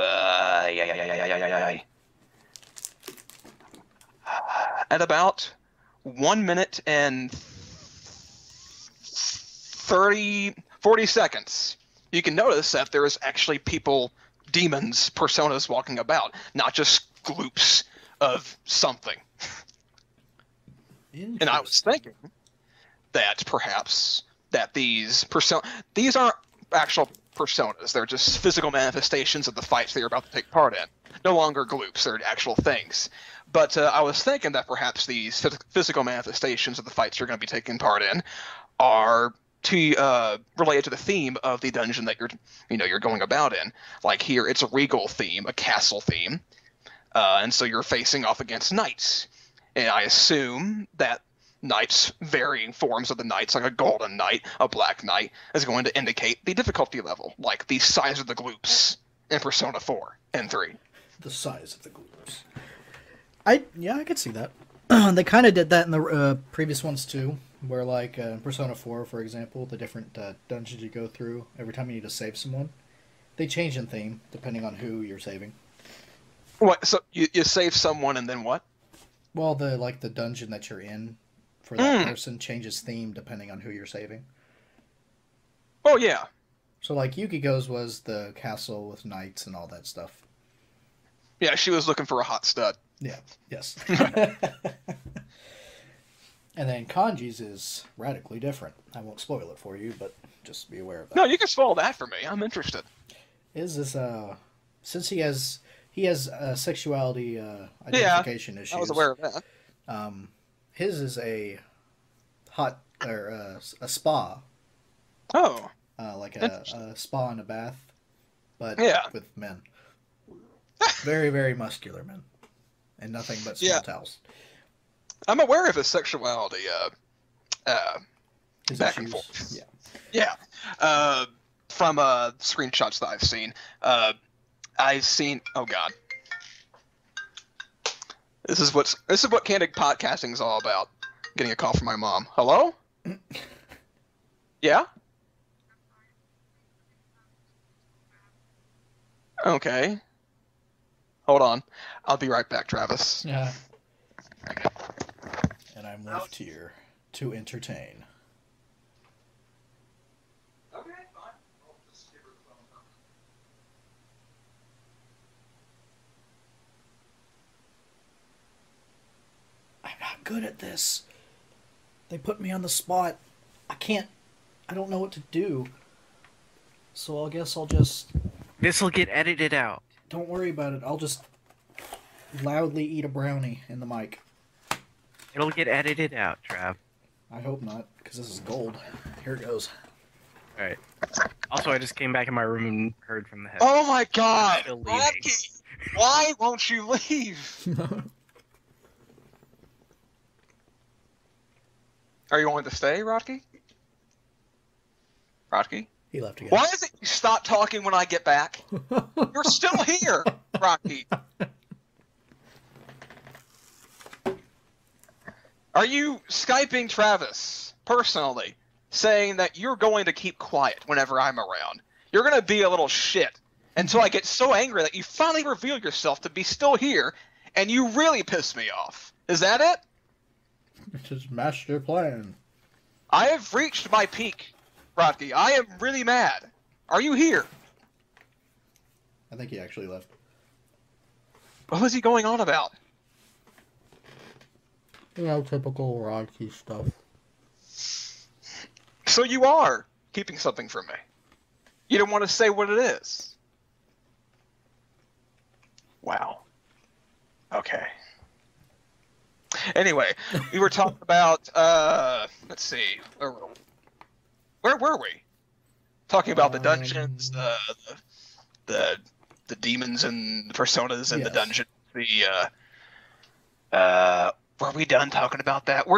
at about 1 minute and 40 seconds, you can notice that there is actually people, demons, personas walking about, not just gloops of something. And I was thinking that perhaps that these aren't actual personas. They're just physical manifestations of the fights that you're about to take part in. No longer gloops, they're actual things. But I was thinking that perhaps these physical manifestations of the fights you're going to be taking part in are related to the theme of the dungeon that you're going about in. Like here, it's a regal theme, a castle theme, and so you're facing off against knights. And I assume that knights, varying forms of the knights, like a golden knight, a black knight, is going to indicate the difficulty level, like the size of the gloops in Persona 4 and 3. The size of the gloops. I could see that. They kind of did that in the previous ones too, where like Persona 4, for example, the different dungeons you go through every time you need to save someone, they change in theme depending on who you're saving. What? So you save someone and then what? Well, the dungeon that you're in for that person changes theme depending on who you're saving. Oh yeah. So like Yukiko's was the castle with knights and all that stuff. Yeah, she was looking for a hot stud. Yeah. Yes. And then Kanji's is radically different. I won't spoil it for you, but just be aware of that. No, you can spoil that for me. I'm interested. His is since he has sexuality identification issues. I was aware of that. His is a hot or a spa. Oh. Like a spa and a bath, but with men. Very, very muscular men, and nothing but small towels. I'm aware of his sexuality. His back issues. and forth. Yeah. Yeah. From screenshots that I've seen. I've seen. Oh God. This is what candid podcasting is all about. Getting a call from my mom. Hello? Yeah? Okay. Hold on. I'll be right back, Travis. Yeah. And I'm left here to entertain. Okay, fine. I'll just give her the phone number. I'm not good at this. They put me on the spot. I don't know what to do. So I guess I'll just... This'll get edited out. Don't worry about it. I'll just loudly eat a brownie in the mic. It'll get edited out, Trav. I hope not, because this is gold. Here it goes. Alright. Also, I just came back in my room and heard from the head. Oh my God! Still leaving. Rocky, why won't you leave? Are you going to stay, Rocky? Rocky? He left again. Why is it you stop talking when I get back? You're still here, Rocky. Are you Skyping Travis personally, saying that you're going to keep quiet whenever I'm around? You're going to be a little shit until I get so angry that you finally reveal yourself to be still here, and you really piss me off. Is that it? Just master plan. I have reached my peak, Rocky. I am really mad. Are you here? I think he actually left. What was he going on about? You know, typical Rocky stuff. So you are keeping something from me. You don't want to say what it is. Wow. Okay. Anyway, we were talking about, let's see, where were we? Talking about the dungeons, the demons and the personas in the dungeon. Were we done talking about that?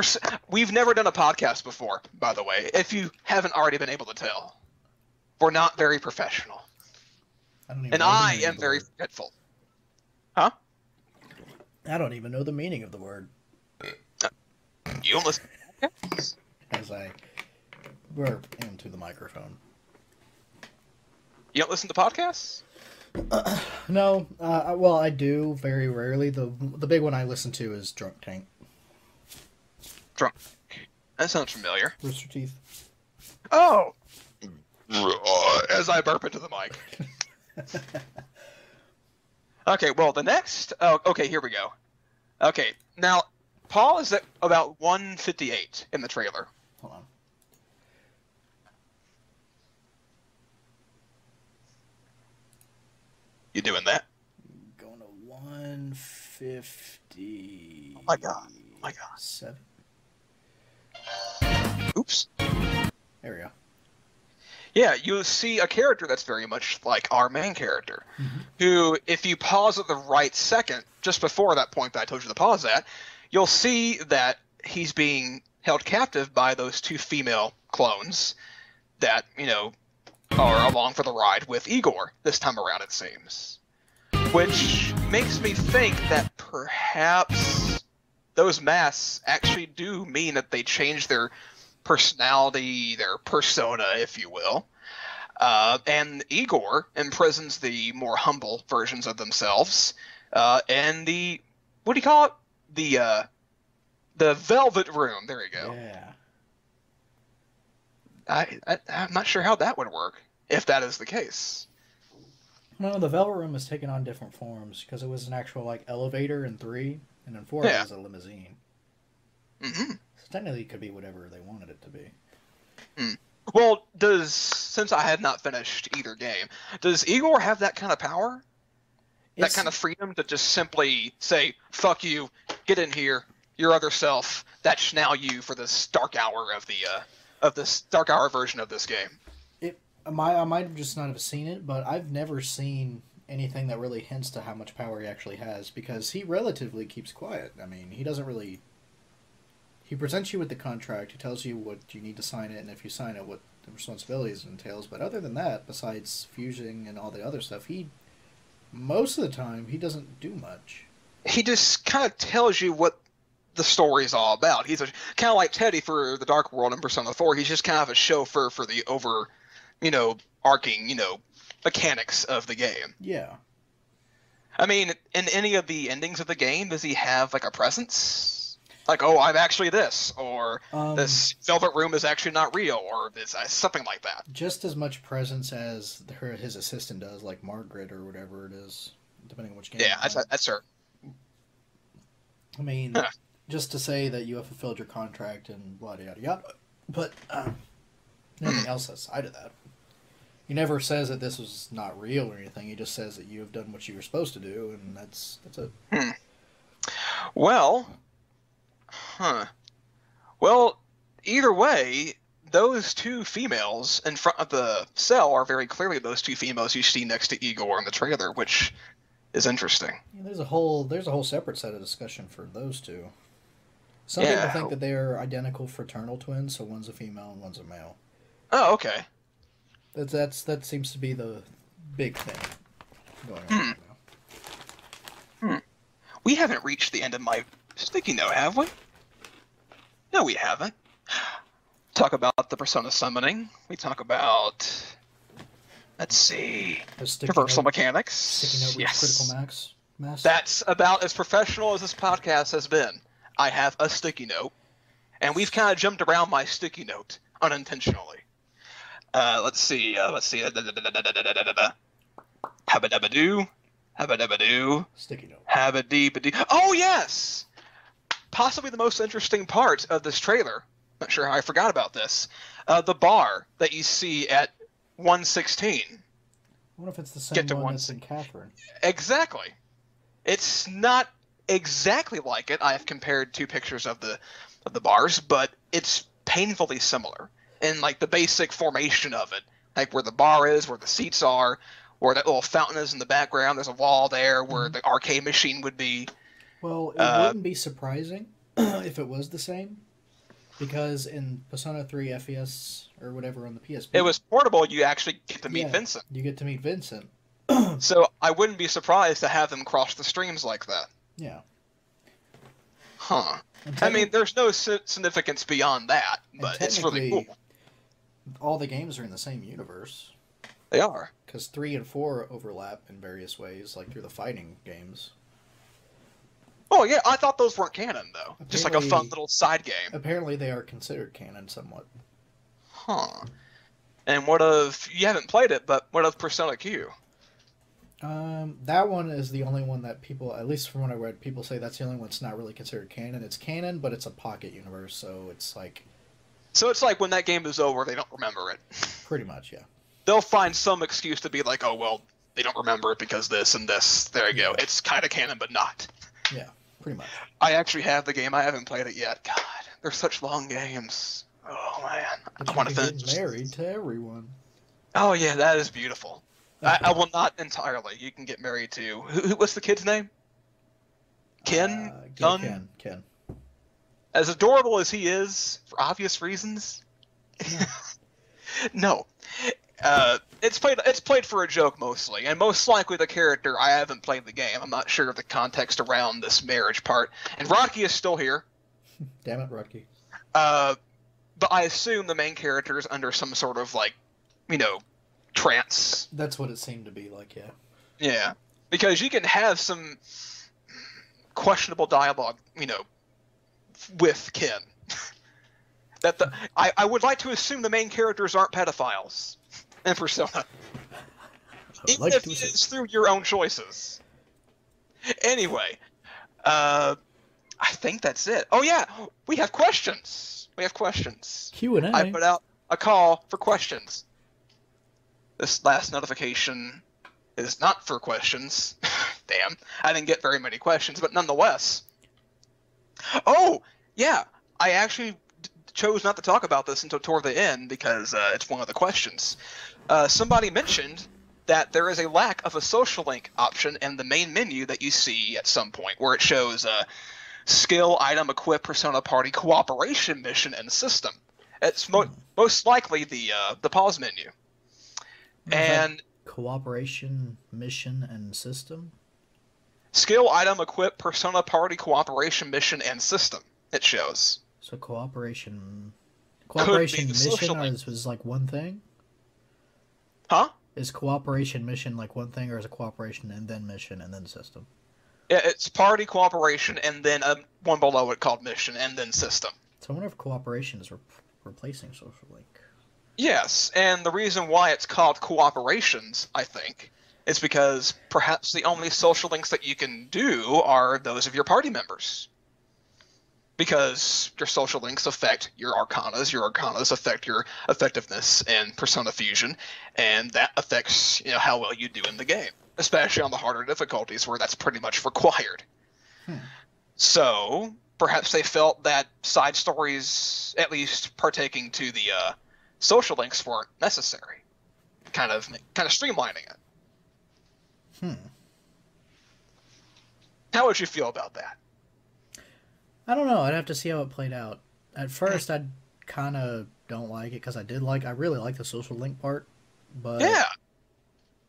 We've never done a podcast before, by the way, if you haven't already been able to tell. We're not very professional. And I am very forgetful. Huh? I don't even know the meaning of the word. You don't listen to podcasts? As I burp into the microphone. You don't listen to podcasts? No. Well, I do very rarely. The big one I listen to is Drunk Tank. Drunk. That sounds familiar. Rooster Teeth. Oh! As I burp into the mic. Okay, well, the next... Oh, okay, here we go. Okay, now, Paul is at about 158 in the trailer. Hold on. You doing that? Going to 150. Oh my god. Oh my god. 7. Oops. There we go. Yeah, you see a character that's very much like our main character, who, if you pause at the right second, just before that point that I told you to pause at, you'll see that he's being held captive by those two female clones that, you know, are along for the ride with Igor this time around, it seems. Which makes me think that perhaps those masks actually do mean that they change their personality, their persona, if you will. And Igor imprisons the more humble versions of themselves. And the, what do you call it? The Velvet Room. There you go. Yeah. I'm not sure how that would work if that is the case. No, the Velvet Room has taken on different forms because it was an actual like elevator in 3, and in 4 it Yeah. was a limousine. Hmm. So technically, it could be whatever they wanted it to be. Well, since I had not finished either game, does Igor have that kind of power? That kind of freedom to just simply say, "Fuck you, get in here, your other self. That's now you for this dark hour of this dark hour version of this game." I might have just not have seen it, but I've never seen anything that really hints to how much power he actually has because he relatively keeps quiet. I mean, he doesn't really. He presents you with the contract. He tells you what you need to sign it, and if you sign it, what the responsibilities entails. But other than that, besides fusing and all the other stuff, most of the time he doesn't do much. He just kind of tells you what the story is all about. He's kind of like Teddy for the Dark World in Persona 4. He's just kind of a chauffeur for the arcing, mechanics of the game. Yeah. I mean, in any of the endings of the game, does he have like a presence? Like, oh, I'm actually this, or this Velvet Room is actually not real, or this something like that. Just as much presence as his assistant does, like Margaret or whatever it is, depending on which game. Yeah, that's her. I mean, just to say that you have fulfilled your contract and blah yada yada, but nothing else outside of that. He never says that this was not real or anything. He just says that you have done what you were supposed to do, and that's it. Well. Well, either way, those two females in front of the cell are very clearly those two females you see next to Igor in the trailer, which is interesting. Yeah, there's a whole separate set of discussion for those two. Some people think that they're identical fraternal twins, so one's a female and one's a male. Oh, okay. That seems to be the big thing going on right now. We haven't reached the end of my sticky note, have we? No, we haven't. Talk about the Persona summoning. We talk about, let's see, reversal mechanics. Sticky note with critical mass. That's about as professional as this podcast has been. I have a sticky note, and we've kind of jumped around my sticky note unintentionally. Let's see. Habba-dabba-doo. Habba-dabba-doo. Sticky note. Habba-dee-ba-dee. Oh, yes! Possibly the most interesting part of this trailer. Not sure how I forgot about this. The bar that you see at 116. I wonder if it's the same one that's in Catherine. Exactly. It's not exactly like it. I have compared two pictures of the bars, but it's painfully similar in like the basic formation of it, like where the bar is, where the seats are, where that little fountain is in the background. There's a wall there where the arcade machine would be. Well, it wouldn't be surprising if it was the same, because in Persona 3 FES or whatever on the PSP, it was portable. You actually get to meet Vincent. You get to meet Vincent. So I wouldn't be surprised to have them cross the streams like that. Yeah. Huh. I mean, there's no significance beyond that, but it's really cool. All the games are in the same universe. They are. Because 3 and 4 overlap in various ways, like through the fighting games. Oh, yeah, I thought those weren't canon, though. Just like a fun little side game. Apparently they are considered canon somewhat. Huh. And what of... You haven't played it, but what of Persona Q? That one is the only one that people, at least from what I read, people say that's the only one that's not really considered canon. It's canon, but it's a pocket universe, so it's like... So it's like when that game is over, they don't remember it. Pretty much, yeah. They'll find some excuse to be like, oh, well, they don't remember it because this and this. There you go. It's kind of canon, but not. Yeah, pretty much. I actually have the game. I haven't played it yet. God, they're such long games. Oh, man. But I want to finish. Get married to everyone. Oh, yeah, that is beautiful. I will not entirely. You can get married to... What's the kid's name? Ken? Ken. As adorable as he is, for obvious reasons... No. It's played for a joke mostly, and most likely the character. I haven't played the game. I'm not sure of the context around this marriage part. And Rocky is still here. Damn it, Rocky. But I assume the main character is under some sort of trance. That's what it seemed to be like, yeah. Yeah, because you can have some questionable dialogue, with Ken. I would like to assume the main characters aren't pedophiles in Persona. Even like if it is through your own choices. Anyway, I think that's it. Oh yeah, we have questions. Q&A. I put out a call for questions. This last notification is not for questions. Damn, I didn't get very many questions, but nonetheless. Oh, yeah, I actually chose not to talk about this until toward the end because it's one of the questions. Somebody mentioned that there is a lack of a social link option in the main menu that you see at some point, where it shows skill, item, equip, persona, party, cooperation, mission, and system. It's most likely the pause menu. And cooperation, mission, and system? Skill, item, equip, persona, party, cooperation, mission, and system, it shows. So cooperation Could be the social mission link. is like one thing? Huh? Is cooperation mission like one thing, or is it cooperation and then mission and then system? Yeah, it's party, cooperation, and then one below it called mission, and then system. So I wonder if cooperation is replacing social link. Yes, and the reason why it's called cooperations, I think, is because perhaps the only social links that you can do are those of your party members. Because your social links affect your arcanas affect your effectiveness in Persona Fusion, and that affects how well you do in the game, especially on the harder difficulties where that's pretty much required. So perhaps they felt that side stories, at least partaking to the social links, weren't necessary, kind of streamlining it. How would you feel about that? I don't know. I'd have to see how it played out. At first, I kind of don't like it because I really like the social link part. But Yeah,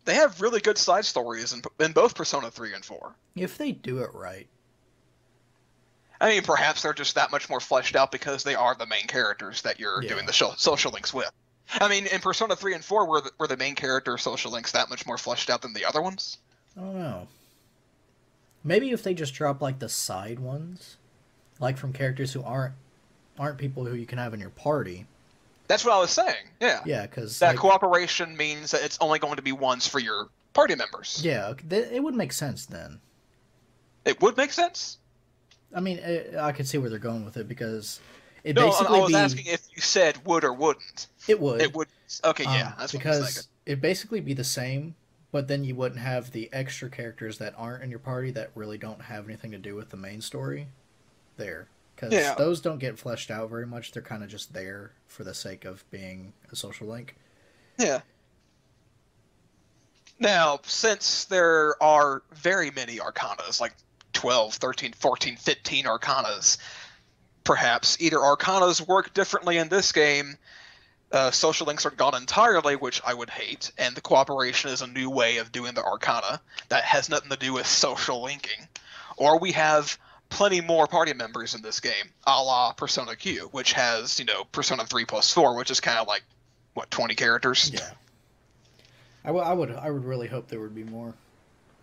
they have really good side stories in both Persona 3 and 4. if they do it right, I mean, perhaps they're just that much more fleshed out because they are the main characters that you're doing the social links with. I mean, in Persona 3 and 4, were the main character social links that much more fleshed out than the other ones? I don't know. Maybe if they just drop like the side ones, like from characters who aren't people who you can have in your party. That's what I was saying. Yeah. Yeah, because that cooperation means that it's only going to be ones for your party members. Yeah, it would make sense then. It would make sense? I mean, I could see where they're going with it because it No, basically I was asking if you said would or wouldn't. It would. It would. Okay, yeah, that's what I was because thinking. it'd basically be the same, but then you wouldn't have the extra characters that aren't in your party that really don't have anything to do with the main story there. Because those don't get fleshed out very much. They're kind of just there for the sake of being a social link. Yeah. Now, since there are very many arcanas, like 12, 13, 14, 15 arcanas, perhaps either arcanas work differently in this game, social links are gone entirely, which I would hate, and the cooperation is a new way of doing the arcana that has nothing to do with social linking. Or we have plenty more party members in this game, a la Persona Q, which has, Persona 3 plus 4, which is kind of like, 20 characters? Yeah. I would really hope there would be more.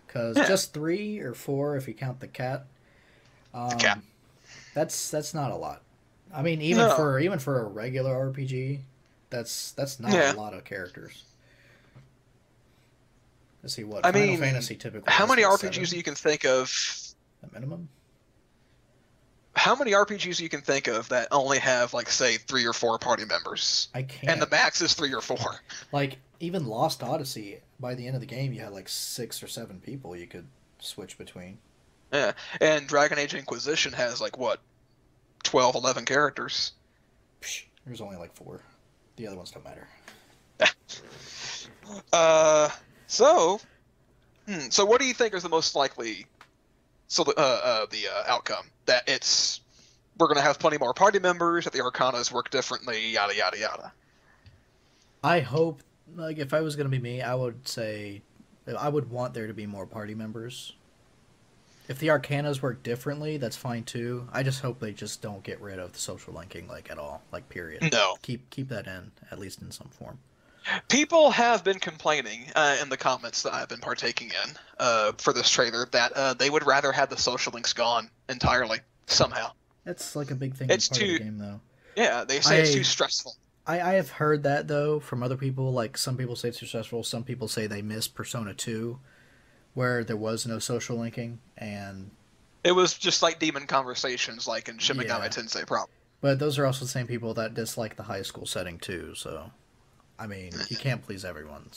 Because just 3 or 4, if you count the cat. The cat. That's not a lot. I mean, even for a regular RPG, that's not a lot of characters. Let's see what Final Fantasy typically. How many has, RPGs you can think of? A minimum. How many RPGs you can think of that only have, like, say, 3 or 4 party members? I can't. And the max is 3 or 4. Like, even Lost Odyssey, by the end of the game, you had like 6 or 7 people you could switch between. Yeah, and Dragon Age Inquisition has, like, 12, 11 characters. Psh, there's only like 4. The other ones don't matter. So what do you think is the most likely outcome? That we're going to have plenty more party members, that the arcanas work differently, yada, yada, yada. I hope, like, if I was going to be me, I would say I would want there to be more party members. If the arcanas work differently, that's fine too. I just hope they just don't get rid of the social linking, like, at all, like, period. No. Keep that in, at least in some form. People have been complaining in the comments that I've been partaking in for this trailer that they would rather have the social links gone entirely, somehow. That's like a big thing It's in part of the game, though. Yeah, they say it's too stressful. I have heard that though from other people. Like some people say it's too stressful. Some people say they miss Persona 2, where there was no social linking, and It was just like demon conversations, like in Shin Megami yeah. Tensei, probably. But those are also the same people that dislike the high school setting too. So, I mean, you can't please everyone.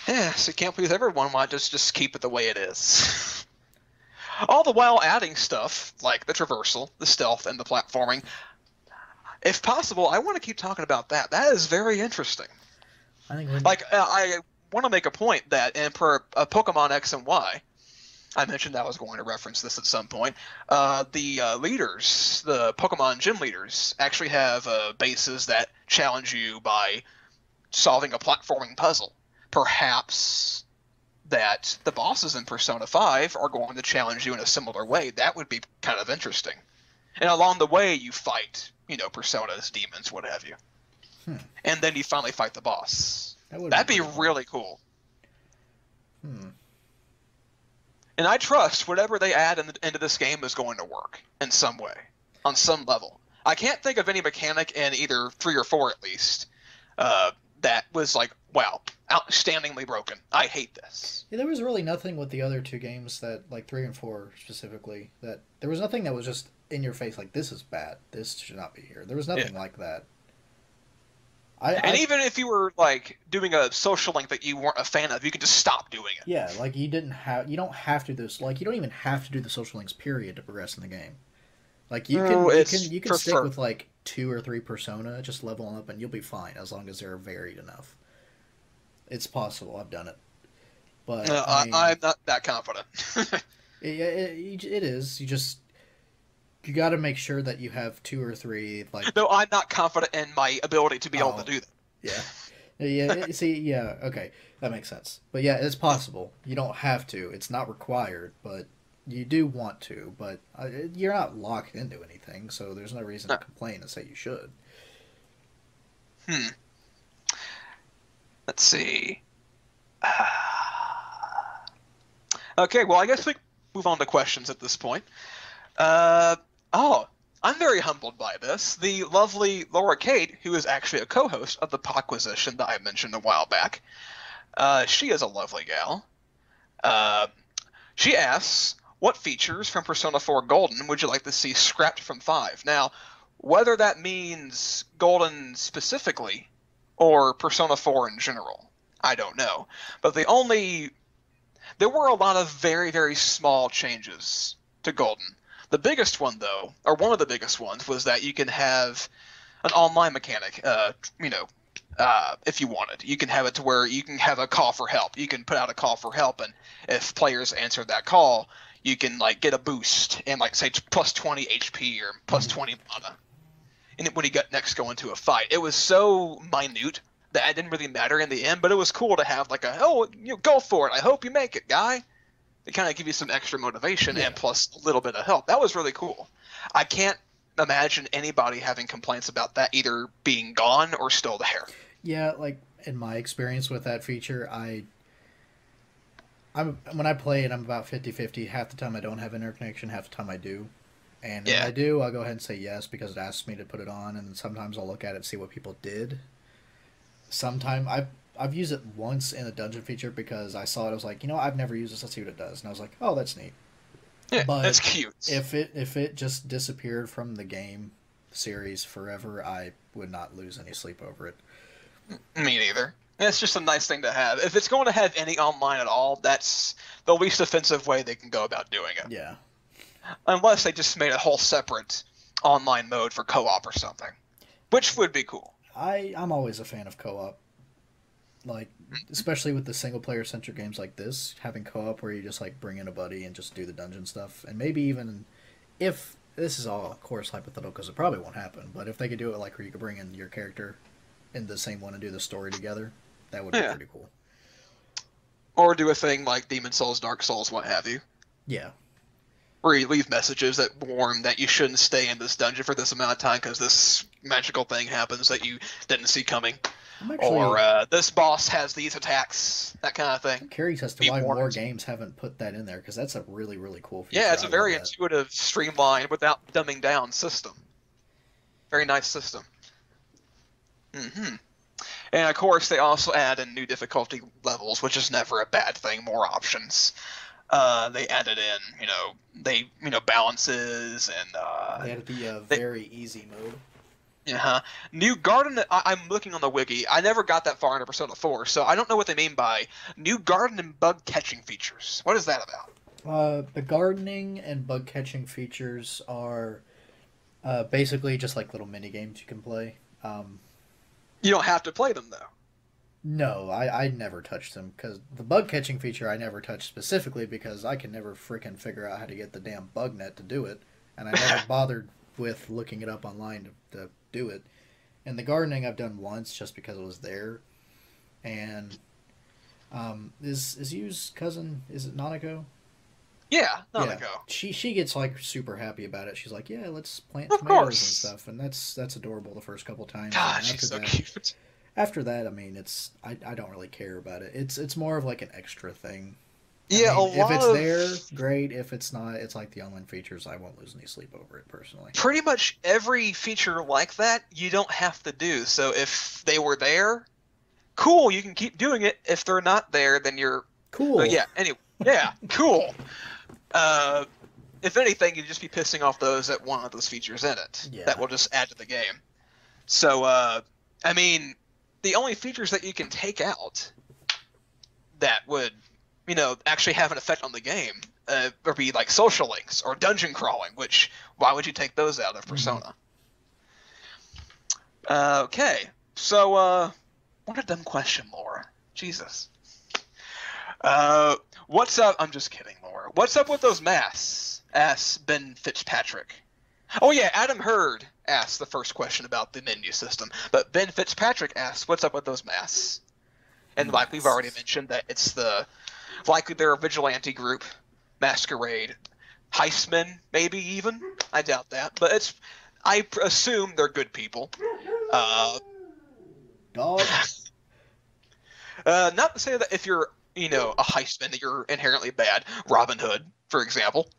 Yeah, so you can't please everyone. Why just keep it the way it is? All the while adding stuff like the traversal, the stealth, and the platforming. If possible, I want to keep talking about that. That is very interesting. I think I want to make a point that in Pokemon X and Y, I mentioned I was going to reference this at some point. The leaders, the Pokemon gym leaders, actually have bases that challenge you by solving a platforming puzzle. Perhaps that the bosses in Persona 5 are going to challenge you in a similar way. That would be kind of interesting. And along the way, you fight, personas, demons, what have you. And then you finally fight the boss. That'd be really cool. And I trust whatever they add into this game is going to work in some way, on some level. I can't think of any mechanic in either 3 or 4 at least that was like, wow, outstandingly broken. I hate this. Yeah, there was really nothing with the other 2 games that, like 3 and 4 specifically, that there was nothing that was just in your face like, this is bad, this should not be here. There was nothing like that. Even if you were like doing a social link that you weren't a fan of, you could just stop doing it. Yeah, like you don't have to do this. Like you don't even have to do the social links period to progress in the game. Like you can stick with like 2 or 3 persona, just level them up, and you'll be fine as long as they're varied enough. It's possible. I've done it, but I'm not that confident. it is. You got to make sure that you have 2 or 3. Like no, I'm not confident in my ability to be able to do that. Yeah. See, yeah, okay, that makes sense. But yeah, it's possible. You don't have to. It's not required, but you do want to. But you're not locked into anything, so there's no reason to complain and say you should. Let's see. Okay, well, I guess we move on to questions at this point. I'm very humbled by this. The lovely Laura Kate, who is actually a co-host of the Podquisition that I mentioned a while back, she is a lovely gal. She asks, what features from Persona 4 Golden would you like to see scrapped from 5? Now, whether that means Golden specifically or Persona 4 in general, I don't know. But there were a lot of very, very small changes to Golden. The biggest one, though, or one of the biggest ones, was that you can have an online mechanic, if you wanted. You can have it to where you can have a call for help. You can put out a call for help, and if players answer that call, you can, like, get a boost and, like, say, plus 20 HP or plus 20 mana. And when you next go into a fight. It was so minute that it didn't really matter in the end, but it was cool to have, like, go for it. I hope you make it, guy. They kind of give you some extra motivation and plus a little bit of help. That was really cool. I can't imagine anybody having complaints about that either being gone or still there. Yeah, like in my experience with that feature, when I play it, I'm about 50-50. Half the time I don't have interconnection, half the time I do. And when I do, I'll go ahead and say yes because it asks me to put it on, and sometimes I'll look at it and see what people did. Sometimes I've used it once in a dungeon feature because I saw it. I was like, I've never used this. Let's see what it does. And I was like, oh, that's neat. Yeah, but that's cute. If it just disappeared from the game series forever, I would not lose any sleep over it. Me neither. It's just a nice thing to have. If it's going to have any online at all, that's the least offensive way they can go about doing it. Yeah. Unless they just made a whole separate online mode for co-op or something, which would be cool. I'm always a fan of co-op. Like, especially with the single-player centric games like this, having co-op where you just, like, bring in a buddy and just do the dungeon stuff. And maybe even if, this is all, of course, hypothetical because it probably won't happen, but if they could do it, like, where you could bring in your character in the same one and do the story together, that would be pretty cool. Or do a thing like Demon Souls, Dark Souls, what have you. Yeah. Where you leave messages that warn that you shouldn't stay in this dungeon for this amount of time because this magical thing happens that you didn't see coming. Or this boss has these attacks, that kind of thing. I'm curious as to why more games haven't put that in there, because that's a really, really cool feature. Yeah, it's a very intuitive, streamlined, without dumbing down system. Very nice system. Mm-hmm. And of course, they also add in new difficulty levels, which is never a bad thing. More options. They added in, balances and They added the very easy mode. Yeah. New garden. I'm looking on the wiki. I never got that far into Persona 4, so I don't know what they mean by new garden and bug catching features. What is that about? The gardening and bug catching features are basically just like little mini games you can play. You don't have to play them though. No, I never touched them because the bug catching feature I never touched specifically because I can never freaking figure out how to get the damn bug net to do it, and I never bothered with looking it up online to do it. And the gardening I've done once just because it was there. And is Yu's cousin, is it Nanako? Yeah, Nanako. Yeah. She gets like super happy about it. She's like, yeah, let's plant Of tomatoes course. and stuff, and that's adorable the first couple times. God, And she's so that, cute. After that, I mean, I don't really care about it. It's more of like an extra thing. Yeah, I mean, a lot if it's of there, great. If it's not, it's like the online features. I won't lose any sleep over it personally. pretty much every feature like that you don't have to do. So if they were there, cool, you can keep doing it. If they're not there, then you're Cool. But yeah. Anyway, yeah, cool. If anything, you'd just be pissing off those that want those features in it. Yeah. That will just add to the game. So, I mean, the only features that you can take out that would, actually have an effect on the game would be like social links or dungeon crawling, which, why would you take those out of Persona? Okay, so, what a dumb question, Laura. Jesus. What's up? I'm just kidding, Laura. What's up with those masks? Asks Ben Fitzpatrick. Oh yeah, Adam Hurd asked the first question about the menu system, but Ben Fitzpatrick asks, "What's up with those masks?" And like we've already mentioned, that it's likely they're a vigilante group, masquerade, heistmen, maybe even. I doubt that, but I assume they're good people. Dog. Not to say that if you're, a heistman, that you're inherently bad. Robin Hood, for example.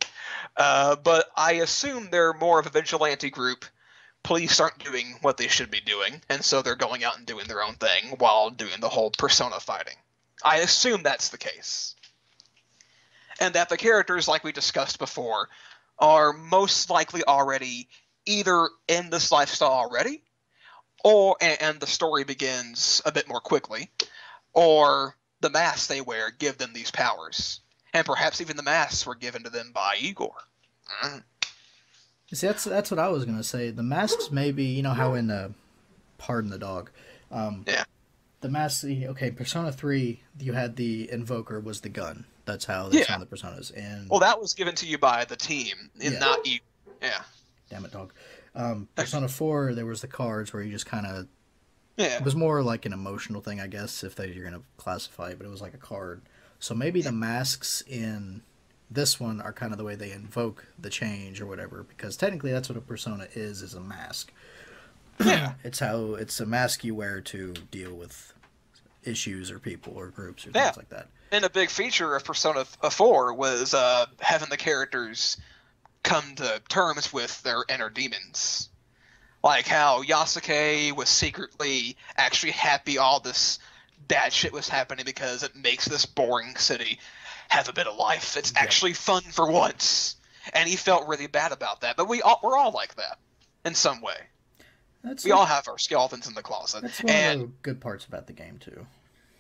But I assume they're more of a vigilante group. Police aren't doing what they should be doing, and so they're going out and doing their own thing while doing the whole Persona fighting. I assume that's the case. And that the characters, like we discussed before, are most likely already either in this lifestyle already, and the story begins a bit more quickly, or the masks they wear give them these powers. And perhaps even the masks were given to them by Igor. See, that's what I was gonna say. The masks, maybe, you know how in Pardon the Dog, Yeah. the masks. Okay, Persona 3, you had the Invoker was the gun. That's how they found the personas. And Well, that was given to you by the team, and Yeah. not you. Yeah. damn it, dog. Persona 4, there was the cards where you just kind of. Yeah. It was more like an emotional thing, I guess, if you're gonna classify it. But it was like a card. So maybe the masks in this one are kind of the way they invoke the change or whatever, because technically that's what a persona is a mask. Yeah. It's a mask you wear to deal with issues or people or groups or Yeah. things like that. And a big feature of Persona 4 was having the characters come to terms with their inner demons. Like how Yasuke was secretly actually happy all this bad shit was happening because it makes this boring city have a bit of life. It's actually fun for once. And he felt really bad about that. But we're all like that in some way. We all have our skeletons in the closet. That's one of the good parts about the game too.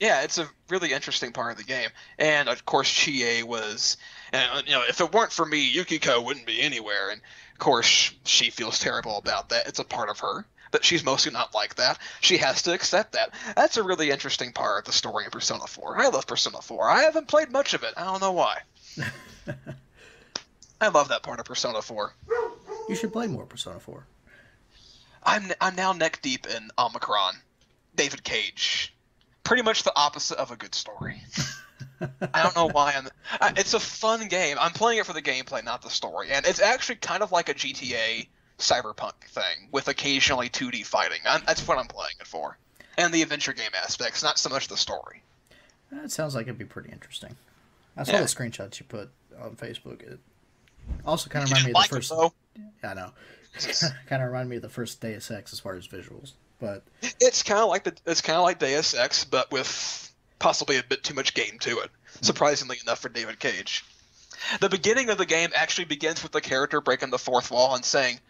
Yeah, it's a really interesting part of the game. And of course, Chie was, and if it weren't for me, Yukiko wouldn't be anywhere. And of course, she feels terrible about that. It's a part of her, but she's mostly not like that. She has to accept that. That's a really interesting part of the story in Persona 4. I love Persona 4. I haven't played much of it. I don't know why. I love that part of Persona 4. You should play more Persona 4. I'm now neck deep in Omicron, David Cage. Pretty much the opposite of a good story. I don't know why. It's a fun game. I'm playing it for the gameplay, not the story. And it's actually kind of like a GTA Cyberpunk thing, with occasionally 2D fighting. That's what I'm playing it for. And the adventure game aspects, not so much the story. That sounds like it'd be pretty interesting. I saw the screenshots you put on Facebook. It also kind of reminded me of the first. I know. Kind of remind me of the first Deus Ex as far as visuals, but It's kind of like Deus Ex, but with possibly a bit too much game to it. Surprisingly enough for David Cage. The beginning of the game actually begins with the character breaking the fourth wall and saying,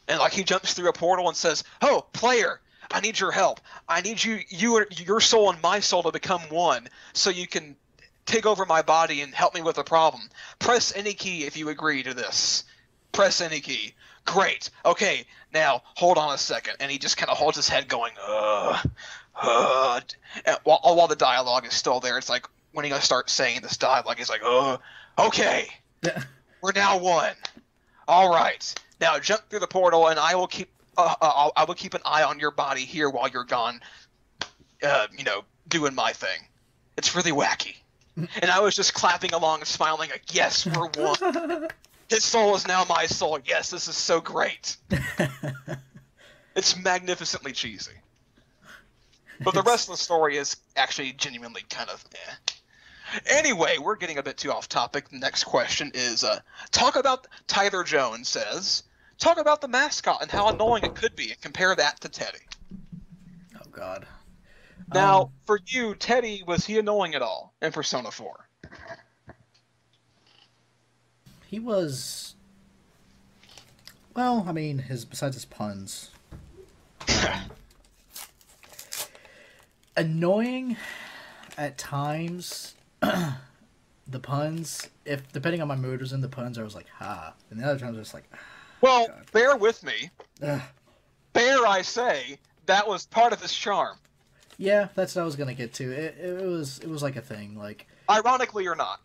and like he jumps through a portal and says, "Oh, player, I need your help. I need your soul and my soul to become one, so you can take over my body and help me with the problem. Press any key if you agree to this. Press any key. Great. Okay, now hold on a second." And he just kind of holds his head, going, and while the dialogue is still there. It's like when he gonna start saying this dialogue, he's like, okay, we're now one. All right. Now jump through the portal, and I will keep an eye on your body here while you're gone. Doing my thing. It's really wacky. And I was just clapping along and smiling, like, yes, we're one. His soul is now my soul. Yes, this is so great. It's magnificently cheesy. But the rest of the story is actually genuinely kind of eh. Anyway, we're getting a bit too off topic. The next question is, Tyler Jones says, talk about the mascot and how annoying it could be and compare that to Teddy. Oh, God. Now, for you, Teddy, was he annoying at all in Persona 4? He was... Well, I mean, besides his puns... annoying at times... the puns, if depending on my mood was in the puns, I was like, ha. And the other times I was like, well, God. Bear with me. Bear, I say, that was part of his charm. Yeah, that's what I was gonna get to. It was like a thing, like... Ironically or not.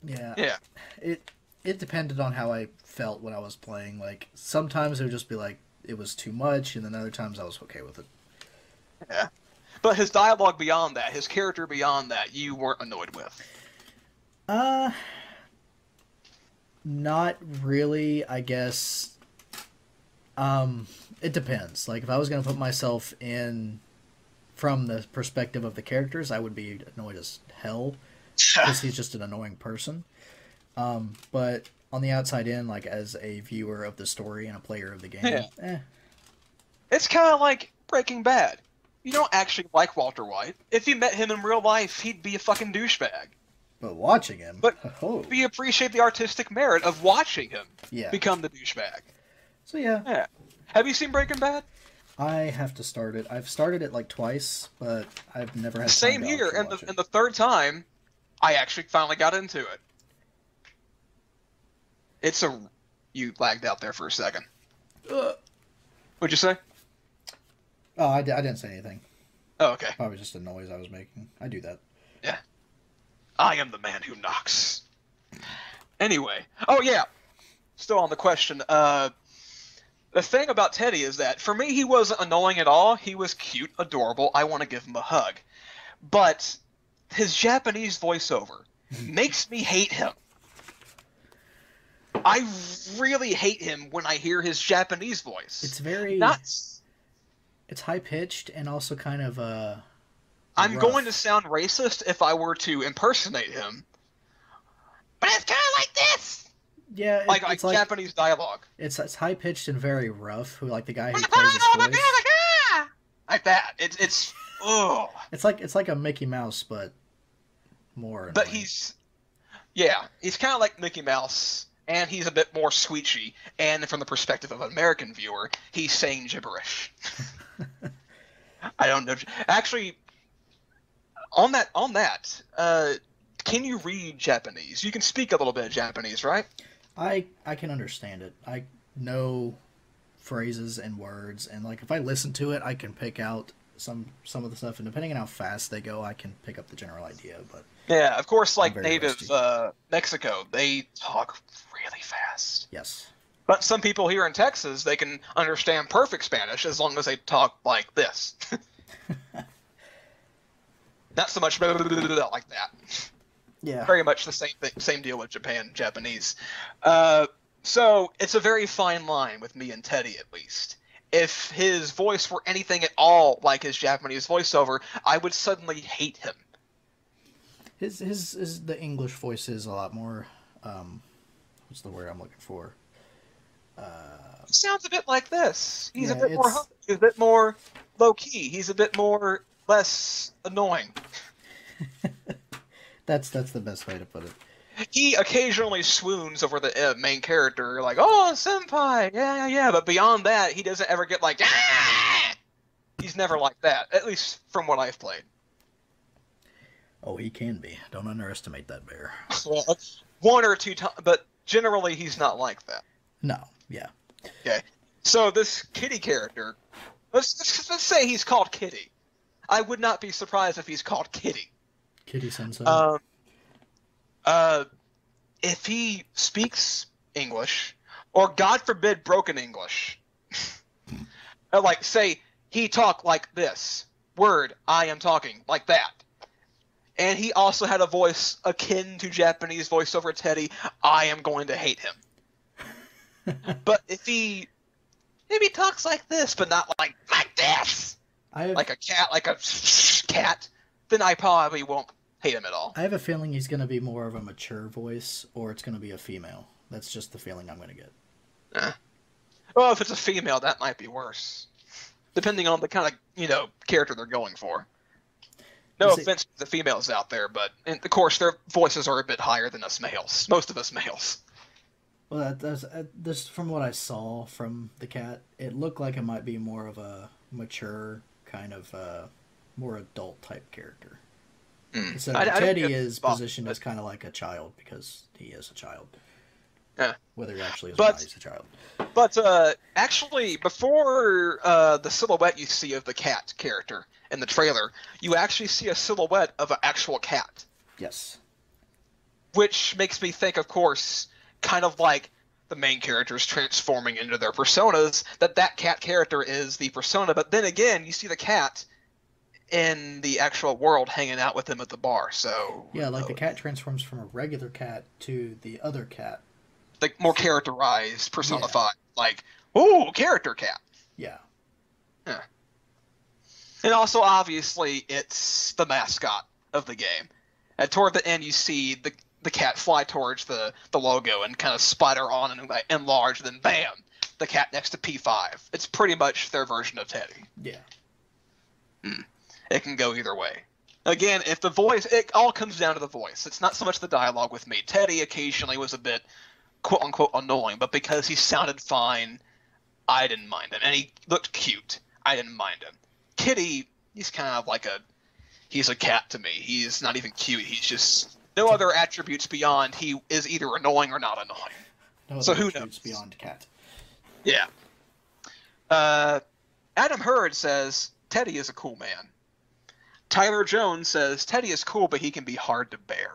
Yeah. Yeah. It depended on how I felt when I was playing. Like, sometimes it would just be like, it was too much, and then other times I was okay with it. Yeah. But his dialogue beyond that, his character beyond that, you weren't annoyed with. Not really, I guess. It depends. Like, if I was gonna put myself in from the perspective of the characters, I would be annoyed as hell because he's just an annoying person. But on the outside in, like as a viewer of the story and a player of the game, It's kind of like Breaking Bad. You don't actually like Walter White. If you met him in real life, he'd be a fucking douchebag. But watching him, but we appreciate the artistic merit of watching him become the douchebag. So yeah. Have you seen Breaking Bad? I have to start it. I've started it like twice, but I've never had. Same here, and the third time, I actually finally got into it. You lagged out there for a second. What'd you say? Oh, I didn't say anything. Oh, okay. Probably just a noise I was making. I do that. Yeah. I am the man who knocks. Anyway. Oh, yeah. Still on the question. The thing about Teddy is that, for me, he wasn't annoying at all. He was cute, adorable. I want to give him a hug. But his Japanese voiceover makes me hate him. I really hate him when I hear his Japanese voice. It's very... nuts. It's high-pitched and also kind of, I'm rough. going to sound racist if I were to impersonate him. But it's kind of like this! Yeah, like it's Japanese dialogue. It's high-pitched and very rough, who like the guy who plays his voice. Like that. It's ugh. It's like a Mickey Mouse, but more But annoying. he's kind of like Mickey Mouse, and he's a bit more squeechy, and from the perspective of an American viewer, he's saying gibberish. I don't know. Actually, on that, can you read Japanese? You can speak a little bit of Japanese, right? I can understand it. I know phrases and words, and like if I listen to it, I can pick out some of the stuff, and depending on how fast they go, I can pick up the general idea. But yeah, of course, like native rusty. Mexico, they talk really fast. Yes. But some people here in Texas, they can understand perfect Spanish as long as they talk like this. Not so much like that. Yeah. Very much the same deal with Japanese. So it's a very fine line with me and Teddy, at least. If his voice were anything at all like his Japanese voiceover, I would suddenly hate him. The English voice is a lot more, what's the word I'm looking for? He sounds a bit like this. He's a Yeah, bit more humble. He's a bit more low-key. He's a bit more less annoying. That's the best way to put it. He occasionally swoons over the main character, like, "Oh, senpai, yeah." But beyond that, he doesn't ever get like, "Ah!" He's never like that, at least from what I've played. Oh, he can be. Don't underestimate that bear. Well, one or two times, but generally he's not like that. No, yeah. Okay, so this Kitty character, let's say he's called Kitty. I would not be surprised if he's called Kitty. Kitty Sensei. If he speaks English, or God forbid, broken English, like say he talk like this, word, I am talking like that, and he also had a voice akin to Japanese voiceover Teddy, I am going to hate him. But if he maybe talks like this, but not like this, like a cat, then I probably won't hate him at all. I have a feeling he's going to be more of a mature voice, or it's going to be a female. That's just the feeling I'm going to get. Well, if it's a female, that might be worse, depending on the kind of character they're going for. No offense to the females out there, but of course their voices are a bit higher than us males. Most of us males. Well, this from what I saw from the cat, it looked like it might be more of a mature kind of more adult type character. So Teddy is positioned as kind of like a child because he is a child. Yeah. Whether he actually is or not, he's a child. But actually, before the silhouette you see of the cat character in the trailer, you actually see a silhouette of an actual cat. Yes. Which makes me think, of course, kind of like the main characters transforming into their personas, that cat character is the persona. But then again, you see the cat in the actual world hanging out with him at the bar. So yeah, like the cat transforms from a regular cat to the other cat. Like more characterized, personified. Yeah. Like, ooh, character cat. Yeah. Yeah. And also, obviously, it's the mascot of the game. And toward the end, you see the cat fly towards the logo and kind of spider on and enlarge, then bam, the cat next to P5. It's pretty much their version of Teddy. Yeah. It can go either way. Again, if the voice, it all comes down to the voice. It's not so much the dialogue with me. Teddy occasionally was a bit, quote-unquote, annoying, but because he sounded fine, I didn't mind him. And he looked cute. I didn't mind him. Kitty, he's kind of like he's a cat to me. He's not even cute. He's just no other attributes beyond he is either annoying or not annoying. No so other who attributes knows? Beyond cat. Yeah. Adam Hurd says, Teddy is a cool man. Tyler Jones says, Teddy is cool, but he can be hard to bear.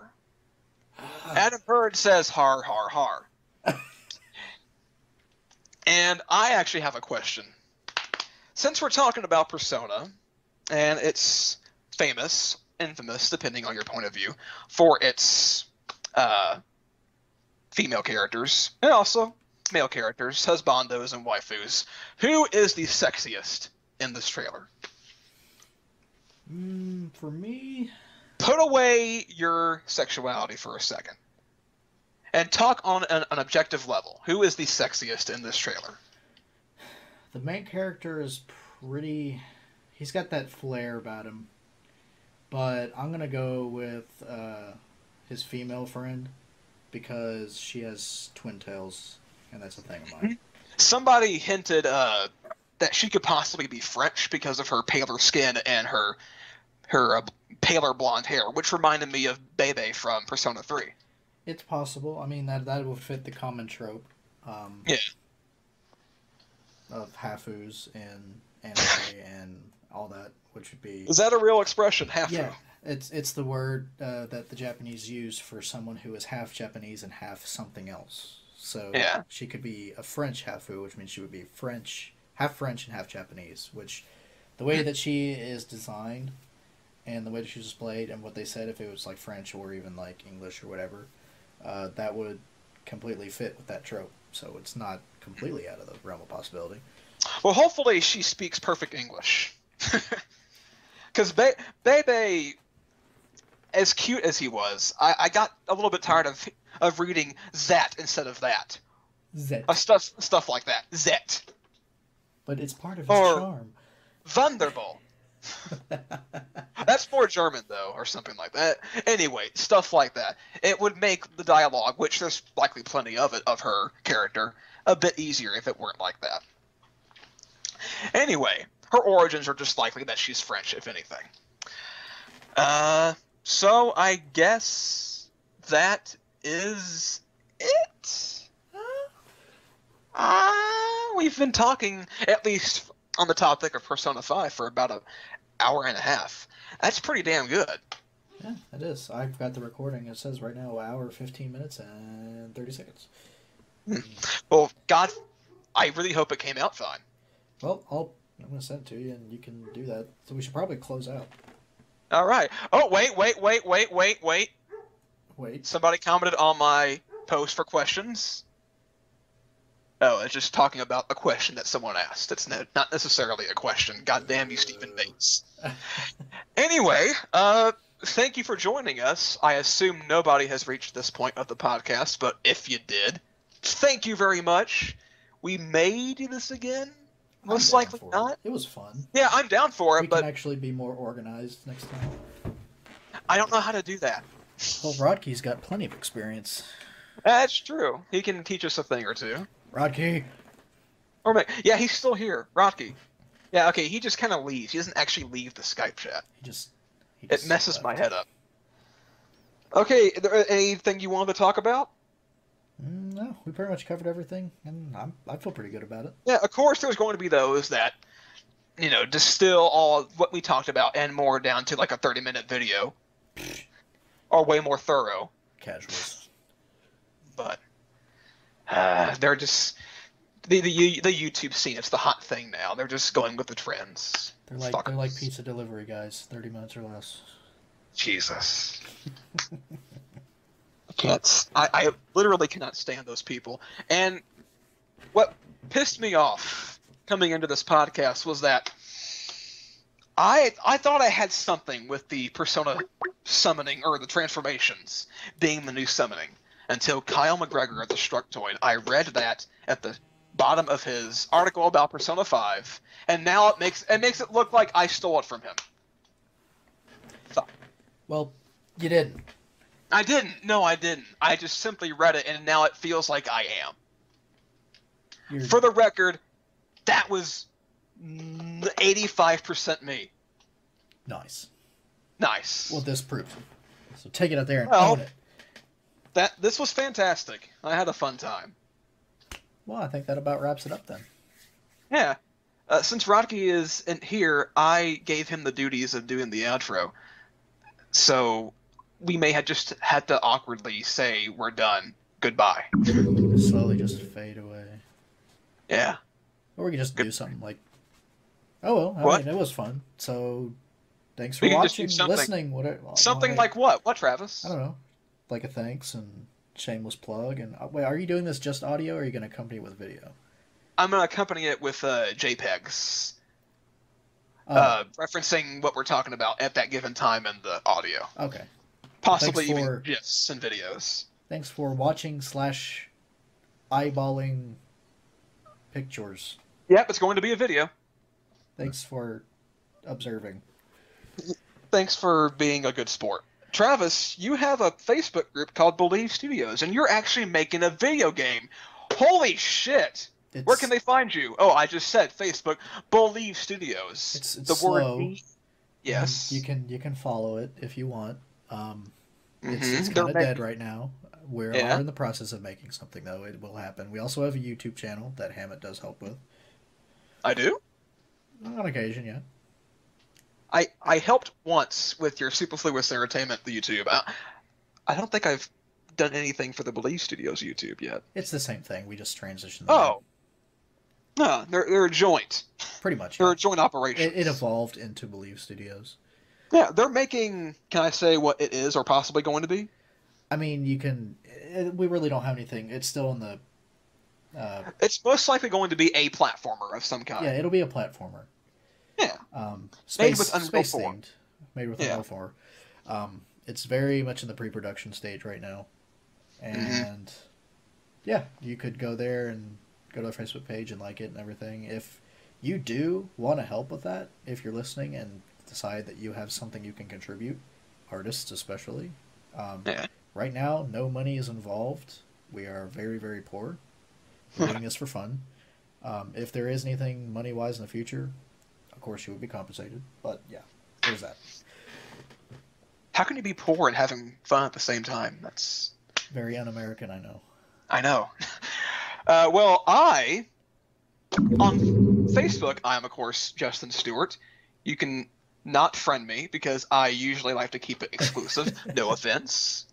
Adam Hurd says, har, har, har. And I actually have a question. Since we're talking about Persona, and it's famous, infamous, depending on your point of view, for its female characters, and also male characters, husbandos and waifus, who is the sexiest in this trailer? For me... Put away your sexuality for a second. And talk on an objective level. Who is the sexiest in this trailer? The main character is pretty... He's got that flair about him. But I'm going to go with his female friend. Because she has twin tails. And that's a thing of mine. Somebody hinted that she could possibly be French because of her paler skin and her paler blonde hair, which reminded me of Bebe from Persona 3. It's possible. I mean, that would fit the common trope. Yeah. Of hafus and anime and all that, which would be... Is that a real expression, hafu? Yeah, it's the word that the Japanese use for someone who is half Japanese and half something else. So yeah. She could be a French hafu, which means she would be half French and half Japanese, which the way that she is designed and the way that she's displayed and what they said, if it was like French or even like English or whatever, that would completely fit with that trope. So it's not completely out of the realm of possibility. Well, hopefully she speaks perfect English. Because Bebe, as cute as he was, I got a little bit tired of reading that instead of that. Zet. Stuff like that. Zet. But it's part of his Or- charm. Wunderbar. That's more German, though, or something like that. Anyway, stuff like that. It would make the dialogue, which there's likely plenty of it, of her character, a bit easier if it weren't like that. Anyway, her origins are just likely that she's French, if anything. So I guess that is it. We've been talking, at least on the topic of Persona 5, for about an hour and a half. That's pretty damn good. Yeah, it is. I've got the recording. It says right now, 1 hour, 15 minutes, and 30 seconds. Well, God, I really hope it came out fine. Well, I'm going to send it to you, and you can do that. So we should probably close out. All right. Oh, wait. Wait. Somebody commented on my post for questions. Oh, it's just talking about a question that someone asked. It's not necessarily a question. God damn you, Stephen Bates. Anyway, thank you for joining us. I assume nobody has reached this point of the podcast, but if you did, thank you very much. We may do this again. Most likely not. It was fun. Yeah, I'm down for it, We but can actually be more organized next time. I don't know how to do that. Well, Rodkey's got plenty of experience. That's true. He can teach us a thing or two. Rodkey! Yeah, he's still here. Rocky. Yeah, okay, he just kind of leaves. He doesn't actually leave the Skype chat. It messes my head up. Okay, anything you wanted to talk about? No, we pretty much covered everything, and I feel pretty good about it. Yeah, of course there's going to be those that, distill all what we talked about and more down to like a 30-minute video. Or way more thorough. Casuals. But they're just the YouTube scene. It's the hot thing now. They're just going with the trends. They're like pizza delivery guys, 30 minutes or less. Jesus. I literally cannot stand those people. And what pissed me off coming into this podcast was that I thought I had something with the Persona summoning, or the transformations being the new summoning, until Kyle McGregor at the Structoid. I read that at the bottom of his article about Persona 5, and now it makes it look like I stole it from him. Well, you didn't. I didn't. No, I didn't. I just simply read it, and now it feels like I am. For the record, that was 85% me. Nice. Nice. Well, disproved. So take it out there and Well, own it. This was fantastic. I had a fun time. Well, I think that about wraps it up then. Yeah. Since Rocky isn't here, I gave him the duties of doing the outro. So we may have just had to awkwardly say we're done. Goodbye. Slowly just fade away. Yeah. Or we could just do something like, oh, well, I What? mean, it was fun. So thanks for We can just watching, do something. listening, whatever. Something like what? What, Travis? I don't know. Like a thanks and shameless plug. And wait, are you doing this just audio, or are you going to accompany it with video? I'm going to accompany it with JPEGs. Referencing what we're talking about at that given time in the audio. Okay. Possibly Thanks even for- GIFs and videos. Thanks for watching / eyeballing pictures. Yep, it's going to be a video. Thanks for observing. Thanks for being a good sport. Travis, you have a Facebook group called Believe Studios, and you're actually making a video game. Holy shit! Where can they find you? Oh, I just said Facebook. Believe Studios. It's the slow. word. Yes. You can follow it if you want. It's Mhm. kind of dead right now. We're Yeah. in the process of making something, though. It will happen. We also have a YouTube channel that Hammett does help with. I do? On occasion, yeah. I helped once with your Superfluous Entertainment, the YouTube. I don't think I've done anything for the Believe Studios YouTube yet. It's the same thing. We just transitioned. Oh. No, they're a joint. Pretty much. They're Yeah. a joint operation. It evolved into Believe Studios. Yeah, they're making, can I say what it is or possibly going to be? I mean, you can... we really don't have anything. It's still in the... It's most likely going to be a platformer of some kind. yeah, it'll be a platformer. Yeah. Space, with Unreal space 4. themed. Made with Unreal 4. It's very much in the pre-production stage right now. And yeah, you could go there and go to our Facebook page and like it and everything. If you do want to help with that, if you're listening and decide that you have something you can contribute, artists especially, Yeah. right now no money is involved. We are very, very poor. We're doing this for fun. If there is anything money-wise in the future, of course you would be compensated. But yeah, there's that. How can you be poor and having fun at the same time? That's Very un-American, I know. I know. Well, on Facebook, I am, of course, Justin Stewart. You can not friend me because I usually like to keep it exclusive. No offense.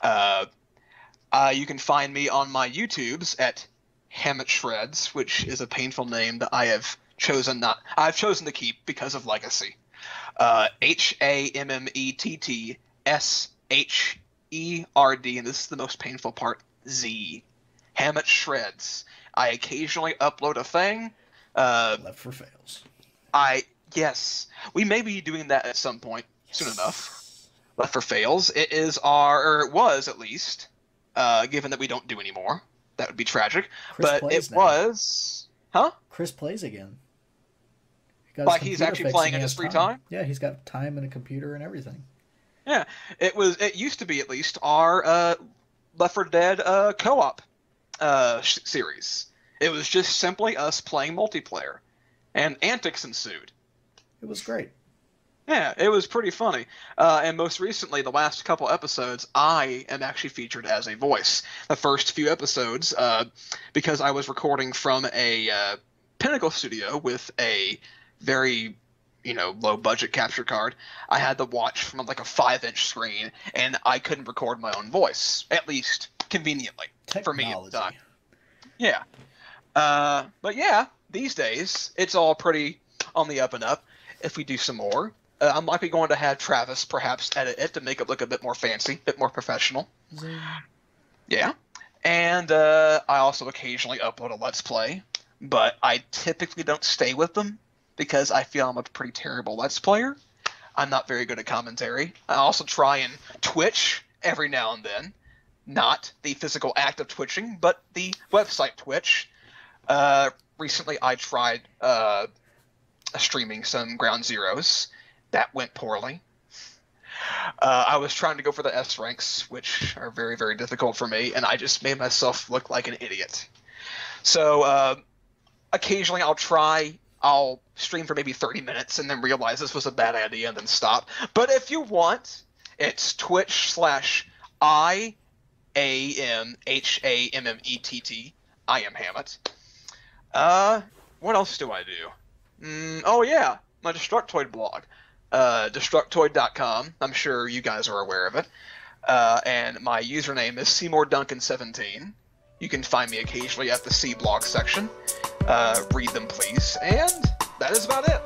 You can find me on my YouTubes at Hammett Shreds, which is a painful name that I've chosen to keep because of legacy. HAMMETTSHERD, and this is the most painful part, Z. Hammett Shreds. I occasionally upload a thing. Left for fails. Yes. We may be doing that at some point soon Yes. enough. Left for fails. It is or it was at least, given that we don't do anymore. That would be tragic. Chris But plays it now. was. Huh? Chris plays again. He got his Like he's computer actually fixed playing and in he his has free time? Yeah, he's got time and a computer and everything. Yeah. It used to be at least our Left 4 Dead co-op series. It was just simply us playing multiplayer, and antics ensued. It was great. Yeah, it was pretty funny. And most recently, the last couple episodes, I am actually featured as a voice. The first few episodes, because I was recording from a Pinnacle studio with a very, low budget capture card, I had to watch from like a 5-inch screen, and I couldn't record my own voice, at least conveniently for me at the time. Yeah. But yeah, these days, it's all pretty on the up and up. If we do some more, I'm likely going to have Travis perhaps edit it to make it look a bit more fancy, a bit more professional. Zing. Yeah. And I also occasionally upload a Let's Play, but I typically don't stay with them because I feel I'm a pretty terrible Let's Player. I'm not very good at commentary. I also try and Twitch every now and then. Not the physical act of twitching, but the website Twitch. Recently I tried streaming some Ground Zeroes. That went poorly. I was trying to go for the S ranks, which are very, very difficult for me, and I just made myself look like an idiot. So occasionally I'll stream for maybe 30 minutes and then realize this was a bad idea and then stop. But if you want, it's Twitch/IAMHAMMETT. I am Hammett. What else do I do? Oh yeah, my Destructoid blog. Destructoid.com. I'm sure you guys are aware of it. And my username is SeymourDuncan17. You can find me occasionally at the C blog section. Read them, please. And that is about it.